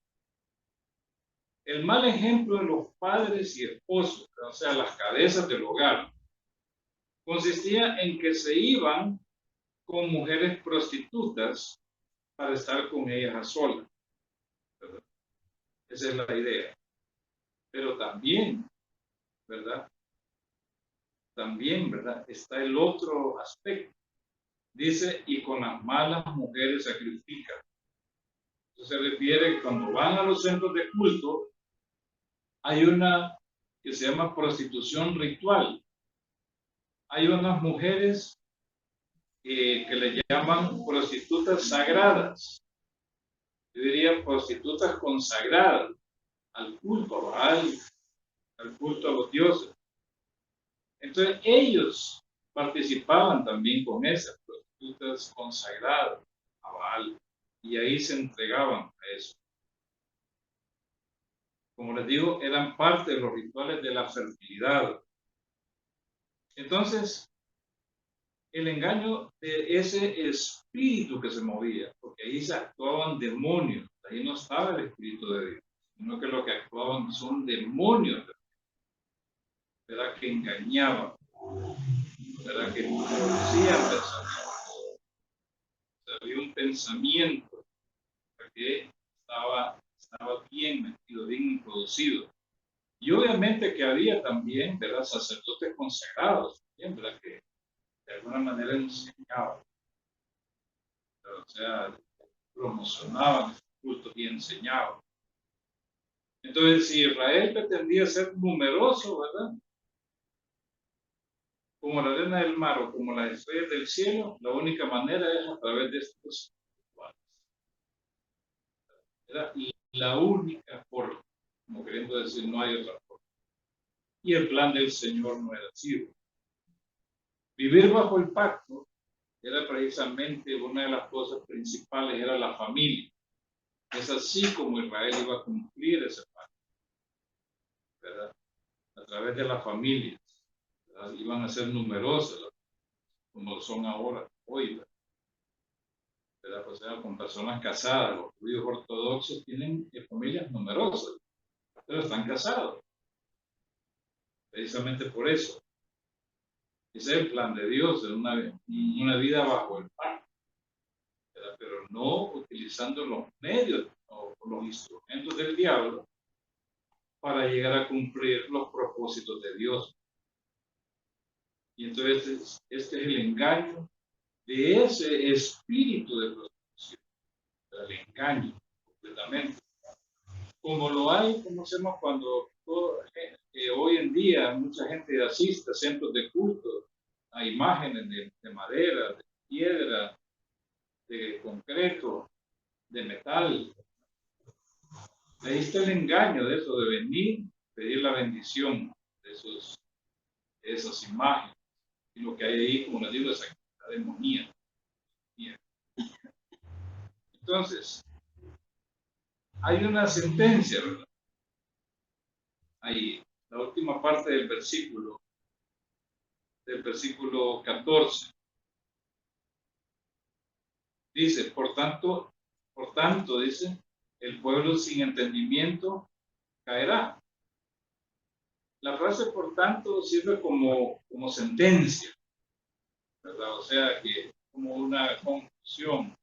El mal ejemplo de los padres y esposos, o sea, las cabezas del hogar, consistía en que se iban con mujeres prostitutas para estar con ellas a solas. ¿Verdad? Esa es la idea. Pero también, ¿verdad? También, ¿verdad? Está el otro aspecto. Dice, y con las malas mujeres sacrifican. Eso se refiere cuando van a los centros de culto, hay una que se llama prostitución ritual. Hay unas mujeres que le llaman prostitutas sagradas. Yo diría prostitutas consagradas al culto, al culto a los dioses. Entonces ellos participaban también con esas prostitutas consagradas a Baal y ahí se entregaban a eso. Como les digo, eran parte de los rituales de la fertilidad. Entonces, el engaño de ese espíritu que se movía, porque ahí se actuaban demonios, ahí no estaba el espíritu de Dios, sino que lo que actuaban son demonios, ¿verdad? Que engañaban, ¿verdad? Que producían pensamientos. O sea, había un pensamiento que estaba bien metido, bien introducido. Y obviamente que había también, ¿verdad? Sacerdotes consagrados, también, ¿verdad? Que de alguna manera enseñaban, o sea, promocionaban estos cultos y enseñaban. Entonces, si Israel pretendía ser numeroso, ¿verdad? Como la arena del mar o como las estrellas del cielo, la única manera es a través de estos rituales. Era la única forma, como queriendo decir, no hay otra forma. Y el plan del Señor no era así. Vivir bajo el pacto era precisamente una de las cosas principales, era la familia. Es así como Israel iba a cumplir ese pacto, ¿verdad? A través de la familia, ¿verdad? Iban a ser numerosas, como lo son ahora, hoy, ¿verdad? O sea, con personas casadas. Los judíos ortodoxos tienen familias numerosas, pero están casados. Precisamente por eso. Ese es el plan de Dios, de una vida bajo el pacto, ¿verdad? Pero no utilizando los medios o los instrumentos del diablo para llegar a cumplir los propósitos de Dios. Y entonces este es el engaño de ese espíritu de prostitución, el engaño completamente. Como lo hay, como hacemos cuando hoy en día mucha gente asiste a centros de culto, a imágenes de madera, de piedra, de concreto, de metal. Ahí está el engaño de eso, de venir, pedir la bendición de esas imágenes. Y lo que hay ahí, como les digo, es la demonía. Entonces, hay una sentencia, ¿verdad? Ahí, la última parte del versículo 14. Dice, por tanto, dice, el pueblo sin entendimiento caerá. La frase, por tanto, sirve como sentencia, ¿verdad? O sea, que como una conclusión.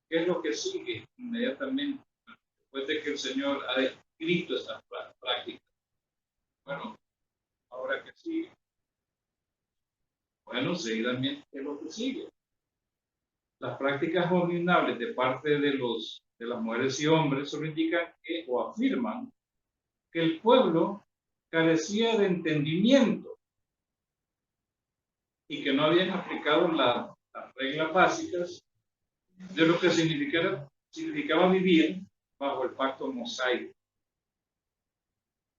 ¿Qué es lo que sigue inmediatamente después de que el Señor ha descrito estas prácticas? Bueno, ahora que sigue. Bueno, seguidamente, ¿qué es lo que sigue? Las prácticas abominables de parte de las mujeres y hombres solo indican que, o afirman que el pueblo carecía de entendimiento y que no habían aplicado las reglas básicas de lo que significaba vivir bajo el pacto mosaico.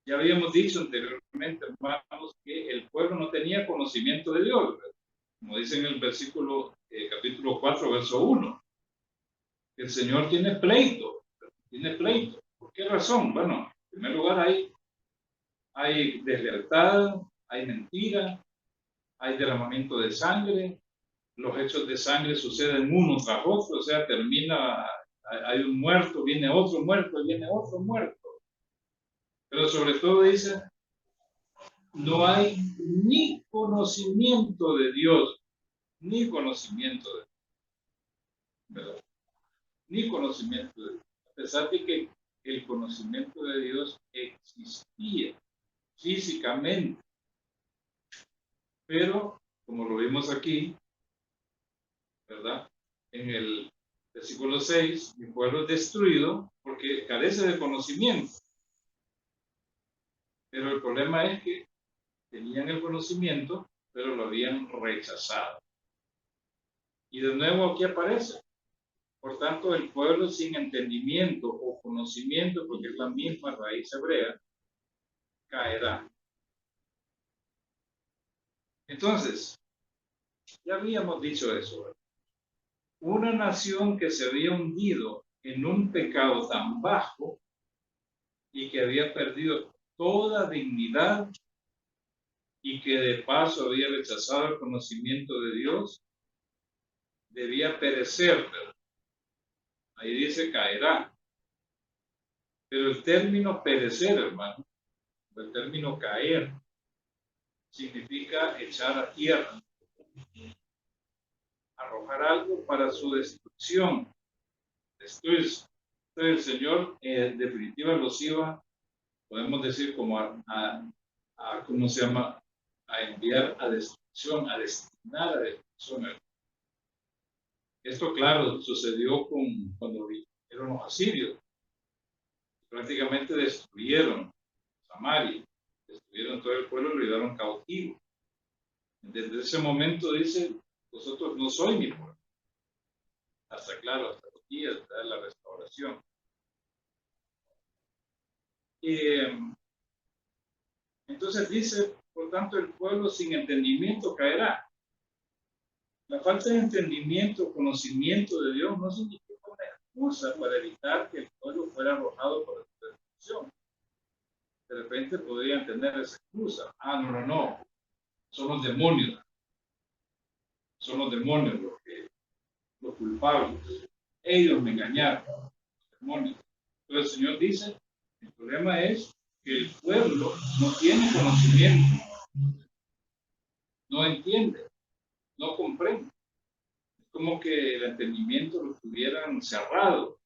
Ya habíamos dicho anteriormente, hermanos, que el pueblo no tenía conocimiento de Dios, ¿verdad? Como dice en el versículo, capítulo 4, verso 1, que el Señor tiene pleito. ¿Por qué razón? Bueno, en primer lugar hay deslealtad, hay mentira, hay derramamiento de sangre, los hechos de sangre suceden uno tras otro, o sea, hay un muerto, viene otro muerto, viene otro muerto. Pero sobre todo dice, no hay ni conocimiento de Dios, ni conocimiento de Dios, ¿verdad? Ni conocimiento de Dios. A pesar de que el conocimiento de Dios existía físicamente, pero como lo vimos aquí, ¿verdad? En el versículo 6, mi pueblo es destruido porque carece de conocimiento. Pero el problema es que tenían el conocimiento, pero lo habían rechazado. Y de nuevo aquí aparece. Por tanto, el pueblo sin entendimiento o conocimiento, porque es la misma raíz hebrea, caerá. Entonces, ya habíamos dicho eso, ¿verdad? Una nación que se había hundido en un pecado tan bajo y que había perdido toda dignidad y que de paso había rechazado el conocimiento de Dios, debía perecer, ¿verdad? Ahí dice caerá. Pero el término perecer, hermano, el término caer, significa echar a tierra, arrojar algo para su destrucción, destruirse. Entonces el Señor, en definitiva, los iba, podemos decir, como ¿cómo se llama? A enviar a destrucción, a destinar a destrucción. Esto, claro, sucedió cuando vinieron los asirios. Prácticamente destruyeron Samaria, destruyeron todo el pueblo y lo llevaron cautivo. Desde ese momento dice, vosotros no sois mi pueblo. Hasta claro, hasta aquí, hasta la restauración. Entonces dice, por tanto, el pueblo sin entendimiento caerá. La falta de entendimiento, conocimiento de Dios no significa una excusa para evitar que el pueblo fuera arrojado por la destrucción. De repente podrían tener esa excusa. No. Son los demonios. Son los demonios los culpables. Ellos me engañaron. Los demonios. Entonces el Señor dice, el problema es que el pueblo no tiene conocimiento. No entiende. No comprende. Es como que el entendimiento lo tuvieran cerrado.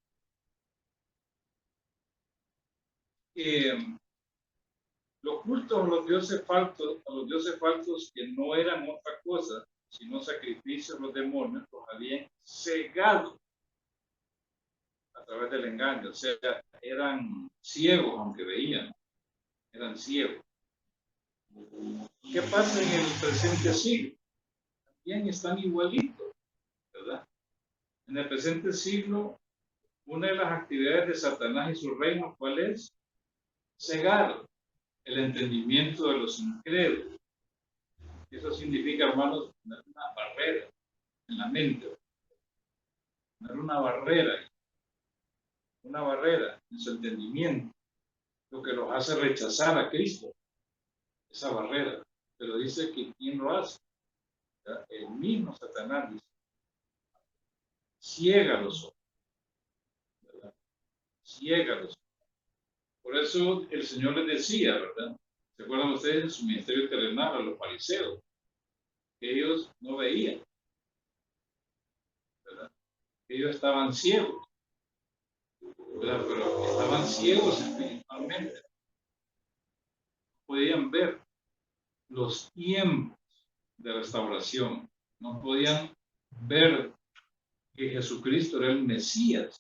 Los cultos a los dioses falsos que no eran otra cosa sino sacrificios, los demonios los habían cegado a través del engaño. O sea, eran ciegos aunque veían, eran ciegos. ¿Qué pasa en el presente siglo? También están igualitos, ¿verdad? En el presente siglo, una de las actividades de Satanás y su reino, ¿cuál es? Cegar el entendimiento de los incrédulos. Eso significa, hermanos, tener una barrera en la mente, tener una barrera en su entendimiento, lo que los hace rechazar a Cristo, esa barrera. Pero dice que ¿quién lo hace? ¿verdad? El mismo Satanás dice, ciega los ojos, ¿verdad? Ciega los ojos. Por eso el Señor les decía, ¿verdad? ¿Se acuerdan ustedes en su ministerio terrenal a los fariseos? Que ellos no veían, ellos estaban ciegos, ¿verdad? Pero estaban ciegos espiritualmente. Podían ver los tiempos de restauración, no podían ver que Jesucristo era el Mesías,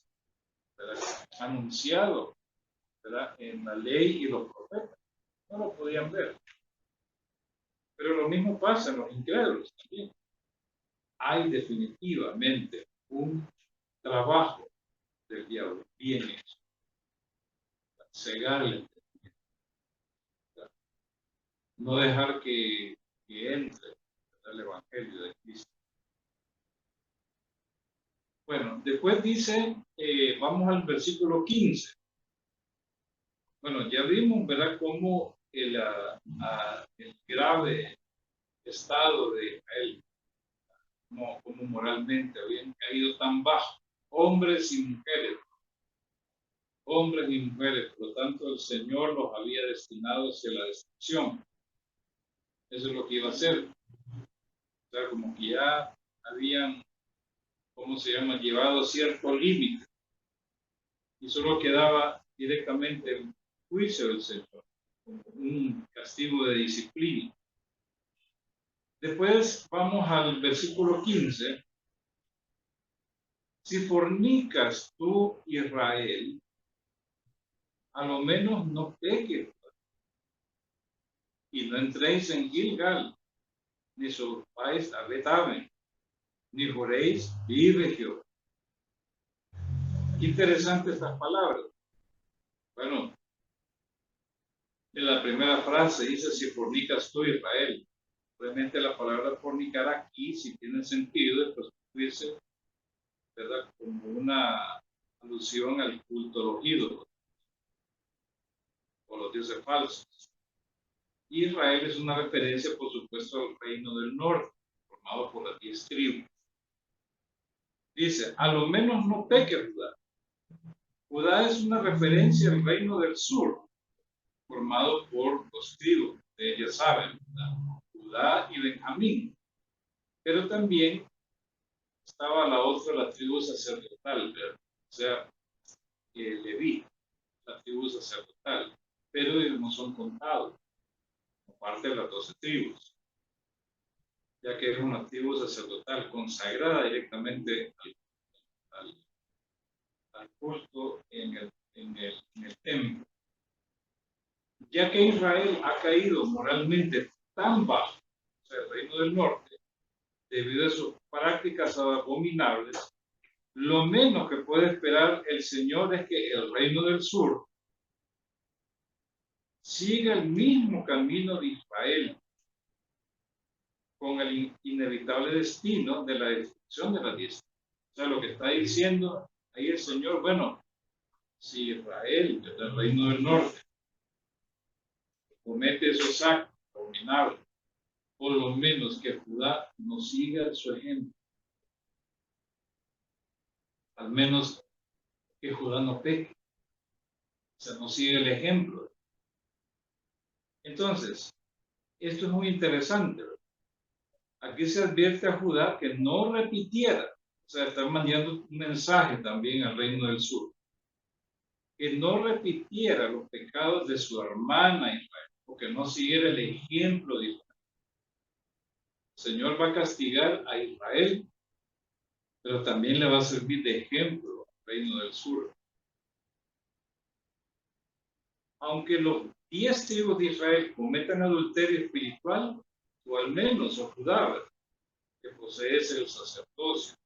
¿verdad? Anunciado, ¿verdad? En la ley y los profetas, no lo podían ver. Pero lo mismo pasa en los incrédulos también. Hay definitivamente un trabajo del diablo bien hecho, cegar el entendimiento, no dejar que entre el evangelio de Cristo. Bueno, después dice, vamos al versículo 15. Bueno, ya vimos, ¿verdad?, cómo el grave estado de Israel, como moralmente habían caído tan bajo, hombres y mujeres, por lo tanto el Señor los había destinado hacia la destrucción. Eso es lo que iba a hacer. O sea, como que ya habían, ¿cómo se llama?, llevado cierto límite. Y solo quedaba directamente el juicio del Señor, como un castigo de disciplina. Después vamos al versículo 15. Si fornicas tú, Israel, a lo menos no peques, y no entréis en Gilgal, ni subáis a Betaven, ni juréis, vive Jehová. Qué interesante estas palabras. Bueno, en la primera frase dice, si fornicas tú, Israel. Obviamente la palabra fornicar aquí, si tiene sentido, de prostituirse, ¿verdad?, como una alusión al culto de los ídolos, o los dioses falsos. Israel es una referencia, por supuesto, al reino del norte, formado por las 10 tribus. Dice, a lo menos no peque Judá. Judá es una referencia al reino del sur, formado por 2 tribus, de ellas saben, Judá y Benjamín. Pero también estaba la otra, la tribu sacerdotal, ¿verdad? O sea, Leví, la tribu sacerdotal, pero ellos no son contados como parte de las 12 tribus, ya que es una tribu sacerdotal consagrada directamente al culto en el templo. Ya que Israel ha caído moralmente tan bajo, o sea, el reino del norte, debido a sus prácticas abominables, lo menos que puede esperar el Señor es que el reino del sur siga el mismo camino de Israel, con el inevitable destino de la destrucción de la 10. O sea, lo que está diciendo ahí el Señor, bueno, si Israel, el reino del norte, comete esos actos abominables, por lo menos que Judá no siga su ejemplo. Al menos que Judá no peque, o sea, no sigue el ejemplo. Entonces, esto es muy interesante, ¿verdad? Aquí se advierte a Judá que no repitiera, o sea, están mandando un mensaje también al reino del sur, que no repitiera los pecados de su hermana Israel, o que no siguiera el ejemplo de Israel. El Señor va a castigar a Israel, pero también le va a servir de ejemplo al reino del sur. Aunque los 10 tribus de Israel cometan adulterio espiritual, o al menos o Judá, que posee el sacerdocio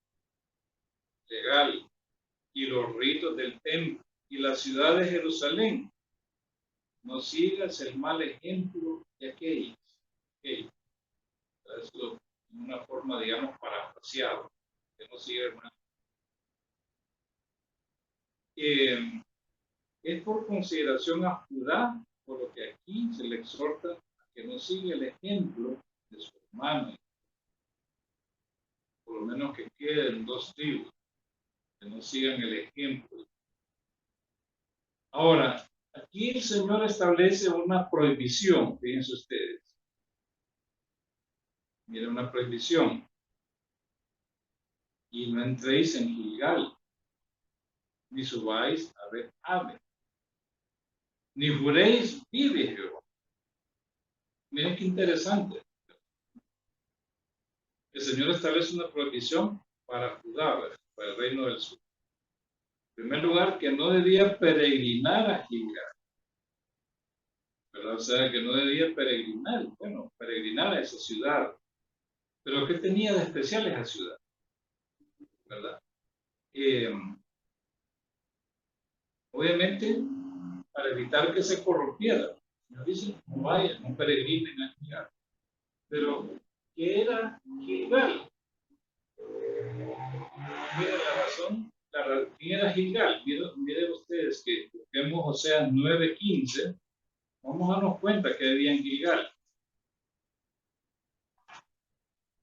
legal y los ritos del templo y la ciudad de Jerusalén, no sigas el mal ejemplo de aquellos. Es una forma, digamos, parafraseada, que no siga el mal. Es por consideración a Judá, por lo que aquí se le exhorta a que no siga el ejemplo de su hermano, por lo menos que queden 2 tribus, que no sigan el ejemplo. Ahora, aquí el Señor establece una prohibición, fíjense ustedes. Miren, una prohibición. y no entréis en Gilgal, ni subáis a Bet-Ave, ni juréis, vive Jehová. Miren qué interesante. El Señor establece una prohibición para Judá, para el reino del sur. En primer lugar, que no debía peregrinar a Gilgal, ¿verdad? O sea, que no debía peregrinar, bueno, peregrinar a esa ciudad. Pero ¿qué tenía de especial esa ciudad? ¿Verdad? Obviamente, para evitar que se corrompiera. Nos dicen, no vayan, no peregrinen a Gilgal. Pero, ¿qué era Gilgal? Miren la razón. ¿Quién era Gilgal? Miren ustedes que busquemos Oseas 9:15. Vamos a darnos cuenta que había en Gilgal.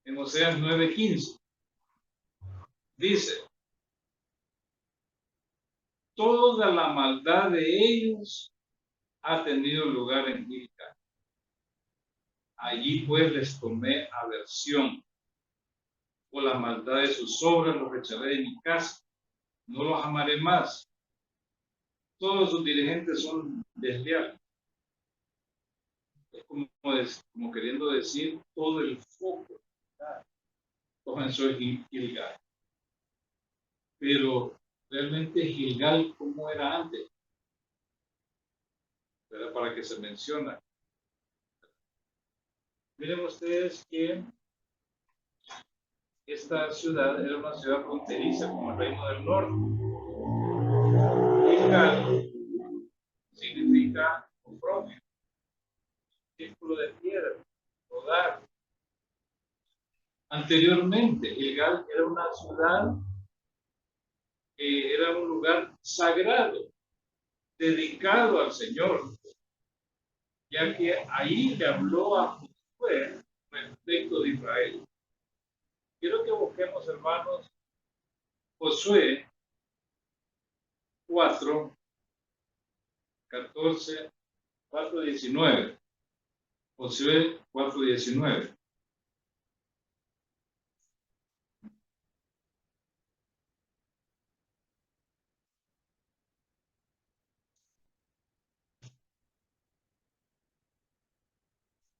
En Oseas 9:15 dice: toda la maldad de ellos ha tenido lugar en Gilgal. Allí pues les tomé aversión. Por la maldad de sus obras los echaré de mi casa. No los amaré más. Todos sus dirigentes son desleales. Es como queriendo decir, todo el foco comenzó en Gilgal. Pero realmente Gilgal, ¿cómo era antes? Era para que se menciona. Miren ustedes que esta ciudad era una ciudad fronteriza con el reino del norte. Gilgal significa oprobio, círculo de piedra, rodar. Anteriormente, Gilgal era una ciudad, era un lugar sagrado, dedicado al Señor, ya que ahí le habló a Josué respecto de Israel. Quiero que busquemos, hermanos, Josué 4:14, 4:19. Josué 4:19.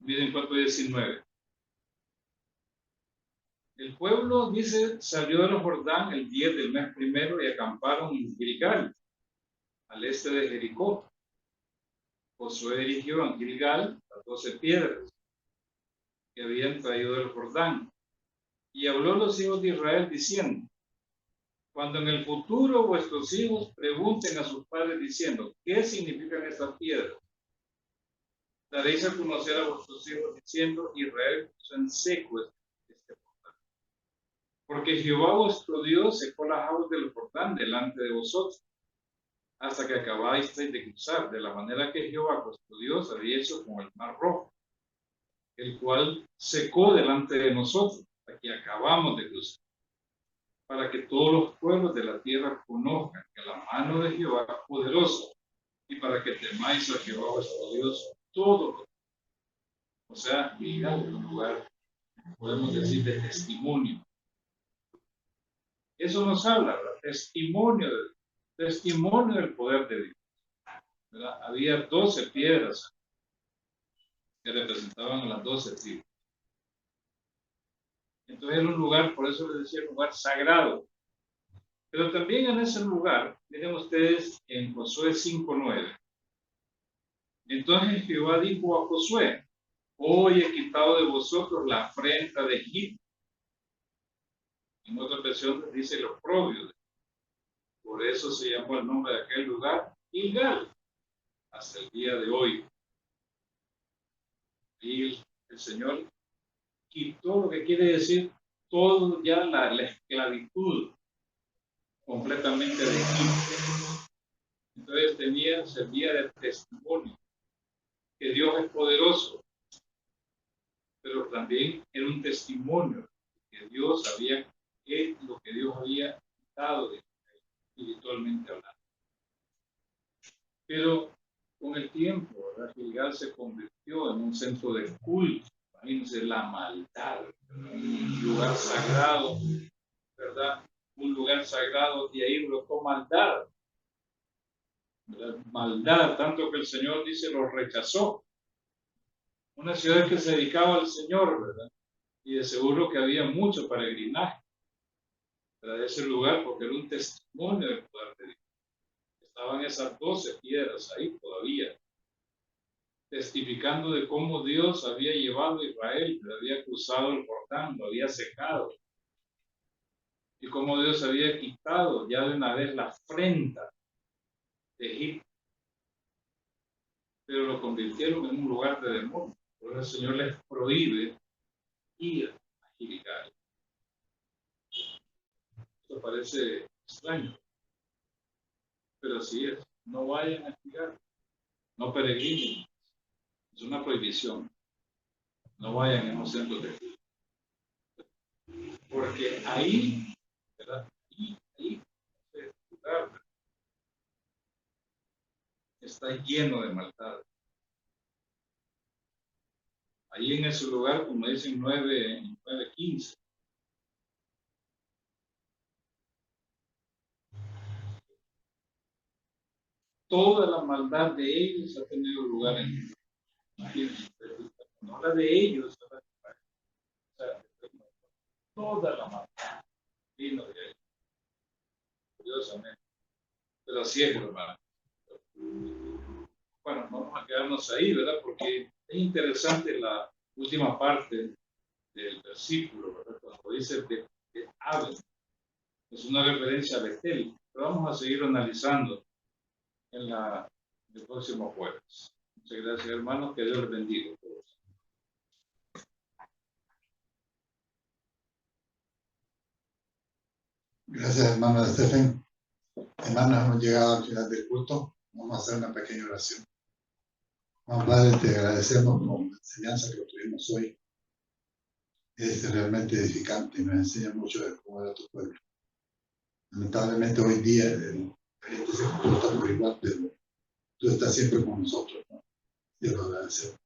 Miren 4:19. El pueblo, dice, salió del Jordán el 10 del mes primero y acamparon en Gilgal, al este de Jericó. Josué dirigió en Gilgal las 12 piedras que habían traído del Jordán. Y habló a los hijos de Israel diciendo: cuando en el futuro vuestros hijos pregunten a sus padres diciendo, ¿qué significan estas piedras? Daréis a conocer a vuestros hijos diciendo, Israel puso en seco este Jordán. Porque Jehová vuestro Dios secó las aguas del Jordán delante de vosotros, hasta que acabasteis de cruzar, de la manera que Jehová vuestro Dios había hecho con el mar rojo, el cual secó delante de nosotros, hasta que acabamos de cruzar, para que todos los pueblos de la tierra conozcan que la mano de Jehová es poderosa, y para que temáis a Jehová vuestro Dios todos los días. O sea, Gilgal es un lugar, podemos decir, de testimonio. Eso nos habla, ¿verdad? Testimonio del poder de Dios, ¿verdad? Había 12 piedras que representaban a las 12 tribus. Entonces era un lugar, por eso les decía, un lugar sagrado. Pero también en ese lugar, miren ustedes en Josué 5:9. Entonces Jehová dijo a Josué: hoy he quitado de vosotros la afrenta de Egipto. En otra versión dice el oprobio. Por eso se llamó el nombre de aquel lugar Gilgal, hasta el día de hoy. Y el Señor quitó, lo que quiere decir, todo ya la esclavitud completamente de Egipto. Entonces servía de testimonio que Dios es poderoso, pero también era un testimonio que Dios había, que lo que Dios había dado de espiritualmente hablando. Pero con el tiempo, ¿verdad? Gilgal se convirtió en un centro de culto. Imagínense la maldad, un lugar sagrado, ¿verdad? ¿verdad? Un lugar sagrado y ahí brotó maldad. ¿Verdad? Maldad, tanto que el Señor dice lo rechazó. Una ciudad que se dedicaba al Señor, ¿verdad? Y de seguro que había mucho peregrinaje de ese lugar porque era un testimonio del poder de Dios. Estaban esas 12 piedras ahí todavía, testificando de cómo Dios había llevado a Israel, que había cruzado el Jordán, lo había secado, y cómo Dios había quitado ya de una vez la afrenta de Egipto, pero lo convirtieron en un lugar de demonios. Por eso el Señor les prohíbe ir a Gilgal. Esto parece extraño, pero así es. No vayan a Gilgal, no peregrinen. Es una prohibición. No vayan en los centros de culto. Porque ahí, ¿verdad? Ahí, ese lugar está lleno de maldad. Ahí en ese lugar, como dicen 9:15, toda la maldad de ellos ha tenido lugar en Israel. Imagínense, no la de ellos, la de Israel. O sea, toda la maldad vino de ellos. Curiosamente. Pero así es, hermano. Bueno, vamos a quedarnos ahí, ¿verdad? Porque es interesante la última parte del versículo, ¿verdad? Cuando dice de ave, es una referencia a Betel, pero vamos a seguir analizando en el próximo jueves. Muchas gracias, hermanos, que Dios les bendiga a todos. Gracias, hermano Stephen. Hermanos, hemos llegado al final del culto. Vamos a hacer una pequeña oración. Padre, te agradecemos por la enseñanza que tuvimos hoy. Es realmente edificante y nos enseña mucho de cómo era tu pueblo. Lamentablemente hoy día la gente se comporta por igual, pero tú estás siempre con nosotros, ¿no? Y lo agradecemos.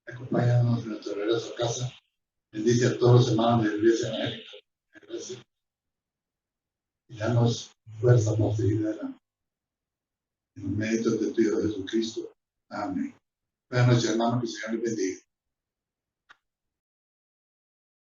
Acompáñanos en nuestro regreso a casa. Bendice a todos los hermanos de la Iglesia Evangélica. Gracias. Y danos fuerza para seguir adelante. En los méritos de tu Hijo Jesucristo. Amén. Buenas noches, hermanos, que el Señor les bendiga.